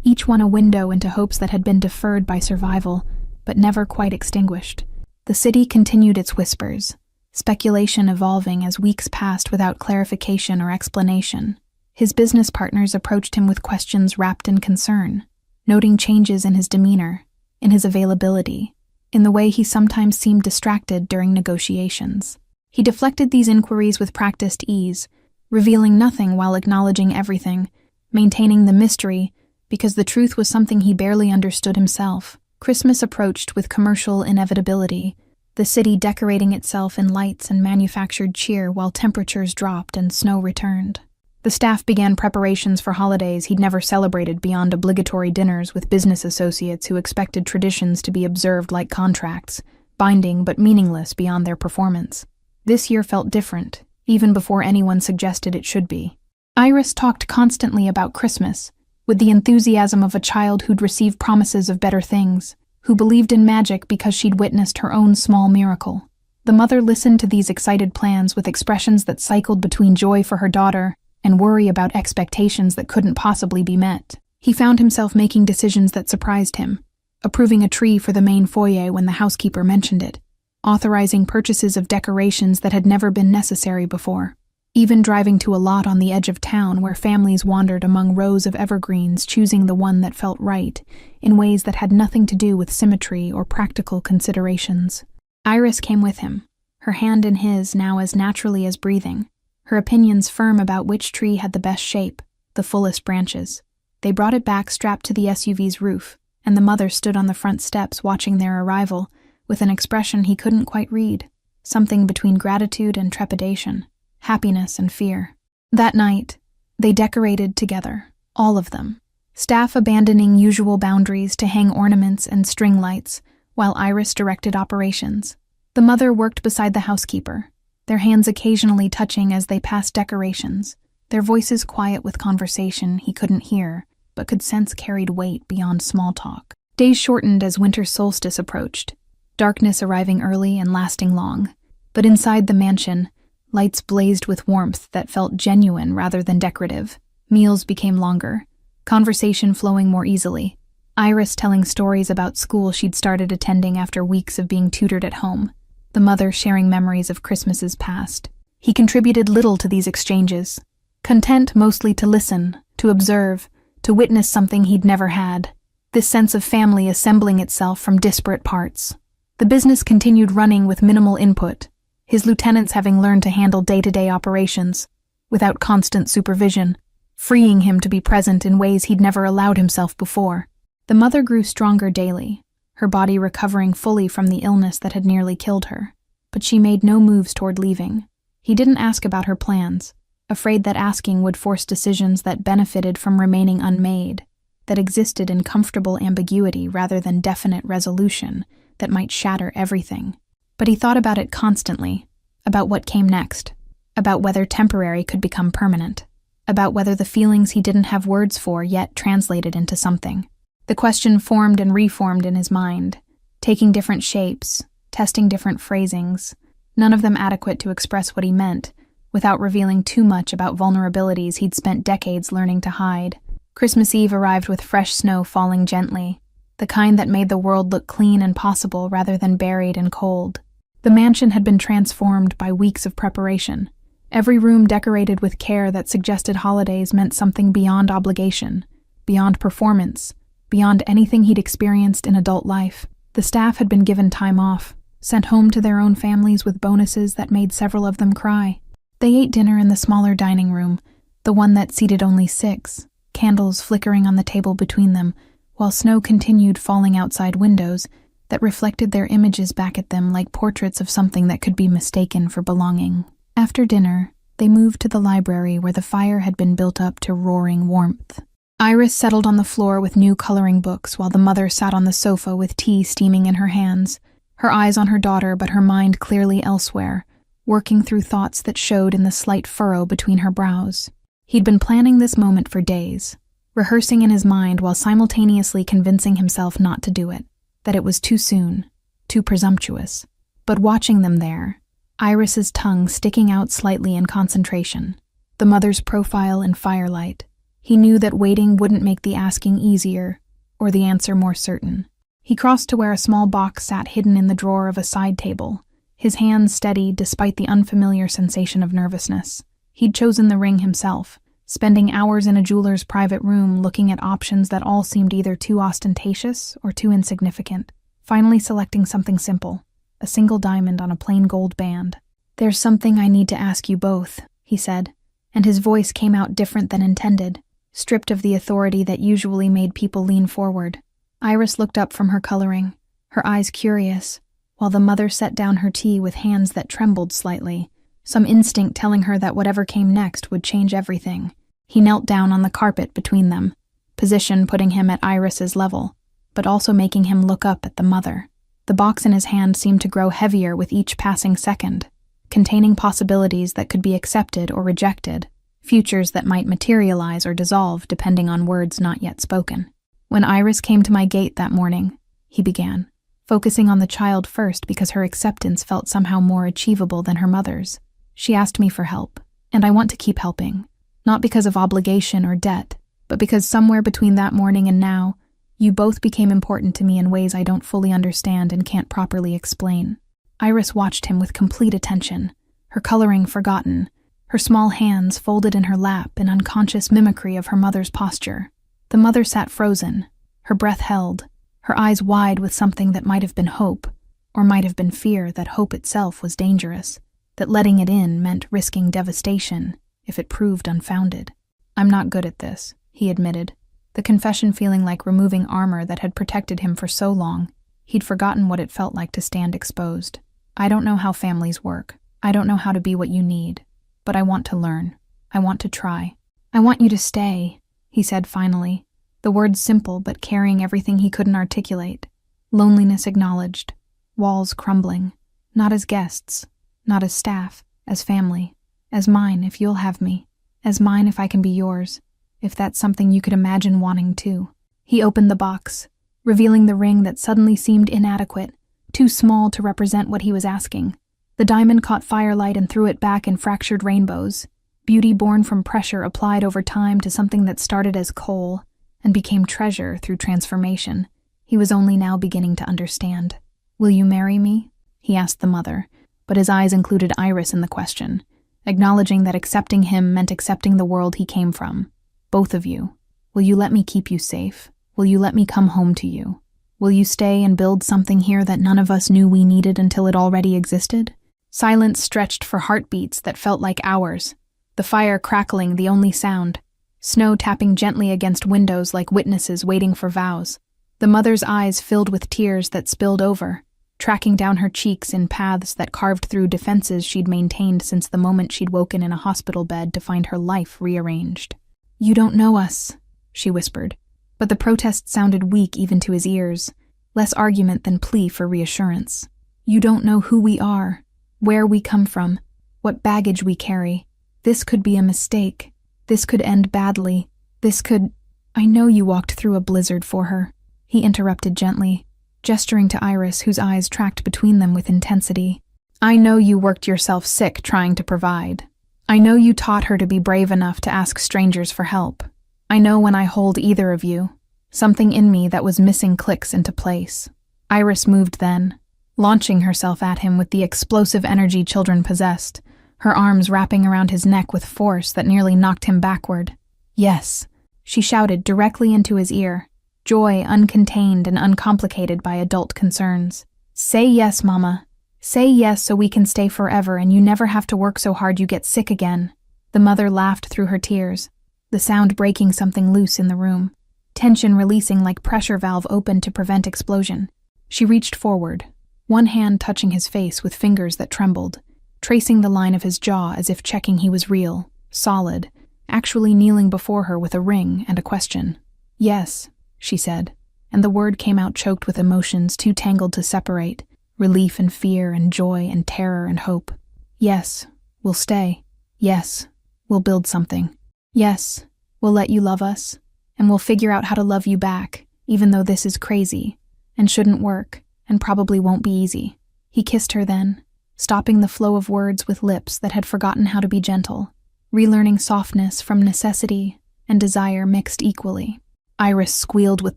each one a window into hopes that had been deferred by survival, but never quite extinguished. The city continued its whispers, speculation evolving as weeks passed without clarification or explanation. His business partners approached him with questions wrapped in concern, noting changes in his demeanor, in his availability, in the way he sometimes seemed distracted during negotiations. He deflected these inquiries with practiced ease, revealing nothing while acknowledging everything, maintaining the mystery because the truth was something he barely understood himself. Christmas approached with commercial inevitability, the city decorating itself in lights and manufactured cheer while temperatures dropped and snow returned. The staff began preparations for holidays he'd never celebrated beyond obligatory dinners with business associates who expected traditions to be observed like contracts, binding but meaningless beyond their performance. This year felt different, even before anyone suggested it should be. Iris talked constantly about Christmas, with the enthusiasm of a child who'd received promises of better things, who believed in magic because she'd witnessed her own small miracle. The mother listened to these excited plans with expressions that cycled between joy for her daughter and worry about expectations that couldn't possibly be met. He found himself making decisions that surprised him, approving a tree for the main foyer when the housekeeper mentioned it, authorizing purchases of decorations that had never been necessary before, even driving to a lot on the edge of town where families wandered among rows of evergreens, choosing the one that felt right, in ways that had nothing to do with symmetry or practical considerations. Iris came with him, her hand in his now as naturally as breathing, her opinions firm about which tree had the best shape, the fullest branches. They brought it back strapped to the SUV's roof, and the mother stood on the front steps watching their arrival, with an expression he couldn't quite read, something between gratitude and trepidation, happiness and fear. That night, they decorated together, all of them, staff abandoning usual boundaries to hang ornaments and string lights, while Iris directed operations. The mother worked beside the housekeeper, their hands occasionally touching as they passed decorations, their voices quiet with conversation he couldn't hear, but could sense carried weight beyond small talk. Days shortened as winter solstice approached, darkness arriving early and lasting long. But inside the mansion, lights blazed with warmth that felt genuine rather than decorative. Meals became longer, conversation flowing more easily. Iris telling stories about school she'd started attending after weeks of being tutored at home. The mother sharing memories of Christmases past. He contributed little to these exchanges, content mostly to listen, to observe, to witness something he'd never had. This sense of family assembling itself from disparate parts. The business continued running with minimal input, his lieutenants having learned to handle day-to-day operations, without constant supervision, freeing him to be present in ways he'd never allowed himself before. The mother grew stronger daily, her body recovering fully from the illness that had nearly killed her. But she made no moves toward leaving. He didn't ask about her plans, afraid that asking would force decisions that benefited from remaining unmade, that existed in comfortable ambiguity rather than definite resolution that might shatter everything. But he thought about it constantly, about what came next, about whether temporary could become permanent, about whether the feelings he didn't have words for yet translated into something. The question formed and reformed in his mind, taking different shapes, testing different phrasings, none of them adequate to express what he meant, without revealing too much about vulnerabilities he'd spent decades learning to hide. Christmas Eve arrived with fresh snow falling gently, the kind that made the world look clean and possible rather than buried and cold. The mansion had been transformed by weeks of preparation, every room decorated with care that suggested holidays meant something beyond obligation, beyond performance, beyond anything he'd experienced in adult life. The staff had been given time off, sent home to their own families with bonuses that made several of them cry. They ate dinner in the smaller dining room, the one that seated only 6, candles flickering on the table between them, while snow continued falling outside windows that reflected their images back at them like portraits of something that could be mistaken for belonging. After dinner, they moved to the library where the fire had been built up to roaring warmth. Iris settled on the floor with new coloring books while the mother sat on the sofa with tea steaming in her hands, her eyes on her daughter but her mind clearly elsewhere, working through thoughts that showed in the slight furrow between her brows. He'd been planning this moment for days, rehearsing in his mind while simultaneously convincing himself not to do it, that it was too soon, too presumptuous. But watching them there, Iris's tongue sticking out slightly in concentration, the mother's profile in firelight, he knew that waiting wouldn't make the asking easier, or the answer more certain. He crossed to where a small box sat hidden in the drawer of a side table, his hands steady despite the unfamiliar sensation of nervousness. He'd chosen the ring himself, spending hours in a jeweler's private room looking at options that all seemed either too ostentatious or too insignificant, finally selecting something simple, a single diamond on a plain gold band. "There's something I need to ask you both," he said, and his voice came out different than intended, stripped of the authority that usually made people lean forward. Iris looked up from her coloring, her eyes curious, while the mother set down her tea with hands that trembled slightly, some instinct telling her that whatever came next would change everything. He knelt down on the carpet between them, position putting him at Iris's level, but also making him look up at the mother. The box in his hand seemed to grow heavier with each passing second, containing possibilities that could be accepted or rejected, futures that might materialize or dissolve depending on words not yet spoken. "When Iris came to my gate that morning," he began, focusing on the child first because her acceptance felt somehow more achievable than her mother's. "She asked me for help, and I want to keep helping, not because of obligation or debt, but because somewhere between that morning and now, you both became important to me in ways I don't fully understand and can't properly explain." Iris watched him with complete attention, her coloring forgotten, her small hands folded in her lap in unconscious mimicry of her mother's posture. The mother sat frozen, her breath held, her eyes wide with something that might have been hope, or might have been fear that hope itself was dangerous, that letting it in meant risking devastation if it proved unfounded. "I'm not good at this," he admitted, the confession feeling like removing armor that had protected him for so long. He'd forgotten what it felt like to stand exposed. "I don't know how families work. I don't know how to be what you need. But I want to learn. I want to try. I want you to stay," he said finally, The words simple but carrying everything he couldn't articulate. Loneliness acknowledged. Walls crumbling. Not as guests. Not as staff. As family. As mine if you'll have me. As mine if I can be yours. If that's something you could imagine wanting too. He opened the box, revealing the ring that suddenly seemed inadequate, too small to represent what he was asking. The diamond caught firelight and threw it back in fractured rainbows. Beauty born from pressure applied over time to something that started as coal and became treasure through transformation. He was only now beginning to understand. "Will you marry me?" he asked the mother, but his eyes included Iris in the question, acknowledging that accepting him meant accepting the world he came from. "Both of you. Will you let me keep you safe? Will you let me come home to you? Will you stay and build something here that none of us knew we needed until it already existed?" Silence stretched for heartbeats that felt like hours. The fire crackling the only sound. Snow tapping gently against windows like witnesses waiting for vows. The mother's eyes filled with tears that spilled over, tracking down her cheeks in paths that carved through defenses she'd maintained since the moment she'd woken in a hospital bed to find her life rearranged. "You don't know us," she whispered, but the protest sounded weak even to his ears, less argument than plea for reassurance. "You don't know who we are, where we come from, what baggage we carry. This could be a mistake. This could end badly. This could—" "I know you walked through a blizzard for her," he interrupted gently, gesturing to Iris, whose eyes tracked between them with intensity. "I know you worked yourself sick trying to provide. I know you taught her to be brave enough to ask strangers for help. I know when I hold either of you, something in me that was missing clicks into place." Iris moved then, launching herself at him with the explosive energy children possessed, her arms wrapping around his neck with force that nearly knocked him backward. "Yes," she shouted directly into his ear, joy uncontained and uncomplicated by adult concerns. "Say yes, Mama. Say yes so we can stay forever and you never have to work so hard you get sick again." The mother laughed through her tears, the sound breaking something loose in the room, tension releasing like pressure valve opened to prevent explosion. She reached forward, one hand touching his face with fingers that trembled, tracing the line of his jaw as if checking he was real, solid, actually kneeling before her with a ring and a question. "Yes," she said, and the word came out choked with emotions too tangled to separate, relief and fear and joy and terror and hope. "Yes, we'll stay. Yes, we'll build something. Yes, we'll let you love us, and we'll figure out how to love you back, even though this is crazy, and shouldn't work, and probably won't be easy." He kissed her then, stopping the flow of words with lips that had forgotten how to be gentle, relearning softness from necessity and desire mixed equally. Iris squealed with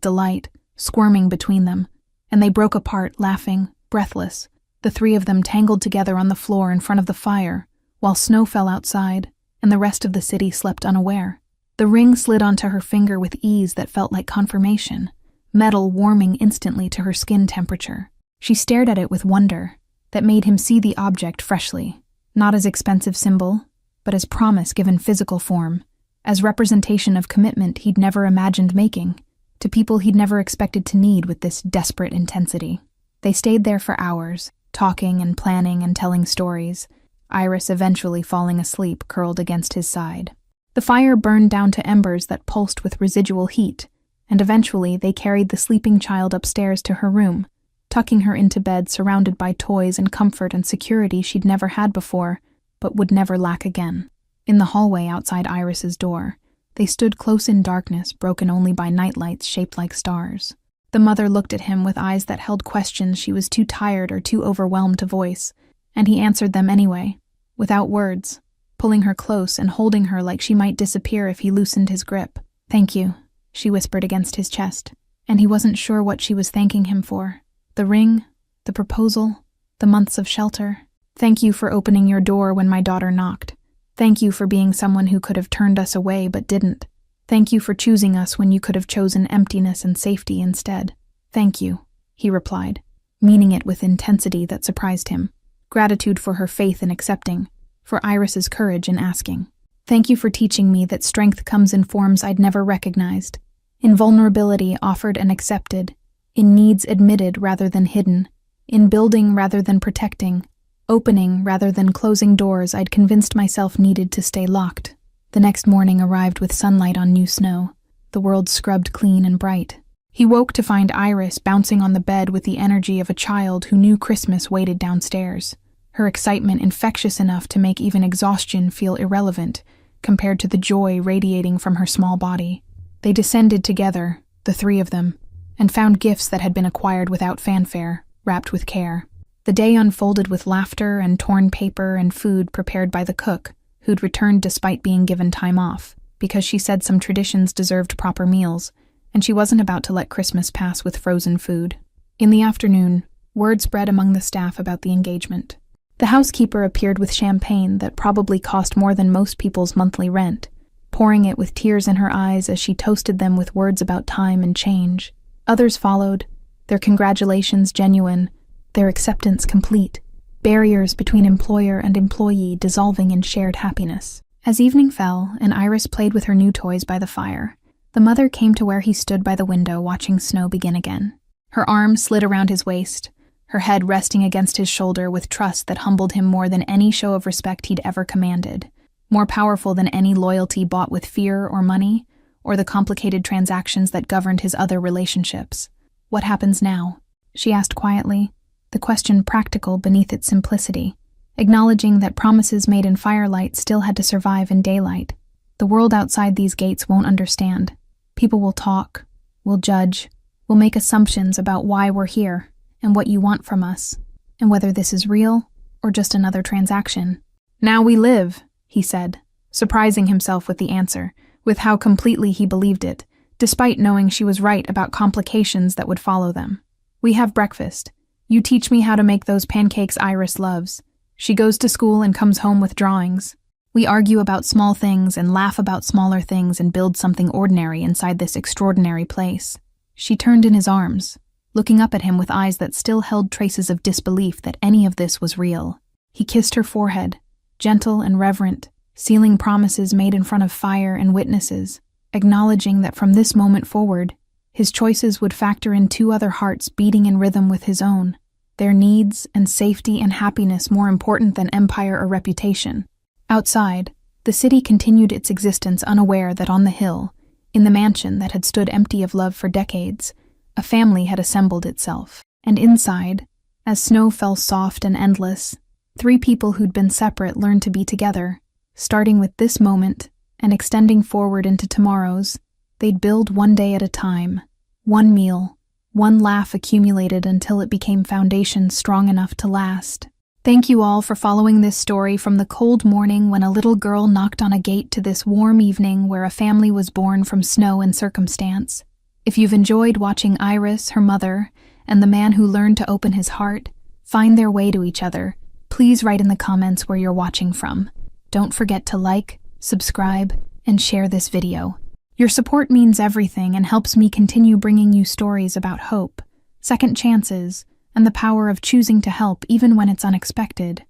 delight, squirming between them, and they broke apart, laughing, breathless, the three of them tangled together on the floor in front of the fire, while snow fell outside, and the rest of the city slept unaware. The ring slid onto her finger with ease that felt like confirmation, metal warming instantly to her skin temperature. She stared at it with wonder that made him see the object freshly, not as expensive symbol, but as promise given physical form, as representation of commitment he'd never imagined making, to people he'd never expected to need with this desperate intensity. They stayed there for hours, talking and planning and telling stories, Iris eventually falling asleep curled against his side. The fire burned down to embers that pulsed with residual heat, and eventually they carried the sleeping child upstairs to her room, tucking her into bed surrounded by toys and comfort and security she'd never had before, but would never lack again. In the hallway outside Iris's door, they stood close in darkness broken only by nightlights shaped like stars. The mother looked at him with eyes that held questions she was too tired or too overwhelmed to voice, and he answered them anyway, without words, pulling her close and holding her like she might disappear if he loosened his grip. "Thank you," she whispered against his chest, and he wasn't sure what she was thanking him for. The ring, the proposal, the months of shelter. "Thank you for opening your door when my daughter knocked. Thank you for being someone who could have turned us away but didn't. Thank you for choosing us when you could have chosen emptiness and safety instead. Thank you," he replied, meaning it with intensity that surprised him. Gratitude for her faith in accepting, for Iris's courage in asking. "Thank you for teaching me that strength comes in forms I'd never recognized, in vulnerability offered and accepted, in needs admitted rather than hidden, in building rather than protecting, opening rather than closing doors I'd convinced myself needed to stay locked." The next morning arrived with sunlight on new snow, the world scrubbed clean and bright. He woke to find Iris bouncing on the bed with the energy of a child who knew Christmas waited downstairs, her excitement infectious enough to make even exhaustion feel irrelevant compared to the joy radiating from her small body. They descended together, the three of them, and found gifts that had been acquired without fanfare, wrapped with care. The day unfolded with laughter and torn paper and food prepared by the cook, who'd returned despite being given time off, because she said some traditions deserved proper meals, and she wasn't about to let Christmas pass with frozen food. In the afternoon, word spread among the staff about the engagement. The housekeeper appeared with champagne that probably cost more than most people's monthly rent, pouring it with tears in her eyes as she toasted them with words about time and change. Others followed, their congratulations genuine, their acceptance complete, barriers between employer and employee dissolving in shared happiness. As evening fell and Iris played with her new toys by the fire, the mother came to where he stood by the window watching snow begin again. Her arm slid around his waist, her head resting against his shoulder with trust that humbled him more than any show of respect he'd ever commanded, more powerful than any loyalty bought with fear or money, or the complicated transactions that governed his other relationships. "What happens now?" she asked quietly, the question practical beneath its simplicity, acknowledging that promises made in firelight still had to survive in daylight. The world outside these gates won't understand. People will talk, will judge, will make assumptions about why we're here, and what you want from us, and whether this is real or just another transaction. "Now we live," he said, surprising himself with the answer, with how completely he believed it, despite knowing she was right about complications that would follow them. "We have breakfast. You teach me how to make those pancakes Iris loves. She goes to school and comes home with drawings. We argue about small things and laugh about smaller things and build something ordinary inside this extraordinary place." She turned in his arms, looking up at him with eyes that still held traces of disbelief that any of this was real. He kissed her forehead, gentle and reverent, sealing promises made in front of fire and witnesses, acknowledging that from this moment forward, his choices would factor in two other hearts beating in rhythm with his own, their needs and safety and happiness more important than empire or reputation. Outside, the city continued its existence unaware that on the hill, in the mansion that had stood empty of love for decades, a family had assembled itself. And inside, as snow fell soft and endless, three people who'd been separate learned to be together. Starting with this moment and extending forward into tomorrow's, they'd build one day at a time, one meal, one laugh accumulated until it became foundation strong enough to last. Thank you all for following this story from the cold morning when a little girl knocked on a gate to this warm evening where a family was born from snow and circumstance. If you've enjoyed watching Iris, her mother, and the man who learned to open his heart, find their way to each other, please write in the comments where you're watching from. Don't forget to like, subscribe, and share this video. Your support means everything and helps me continue bringing you stories about hope, second chances, and the power of choosing to help even when it's unexpected.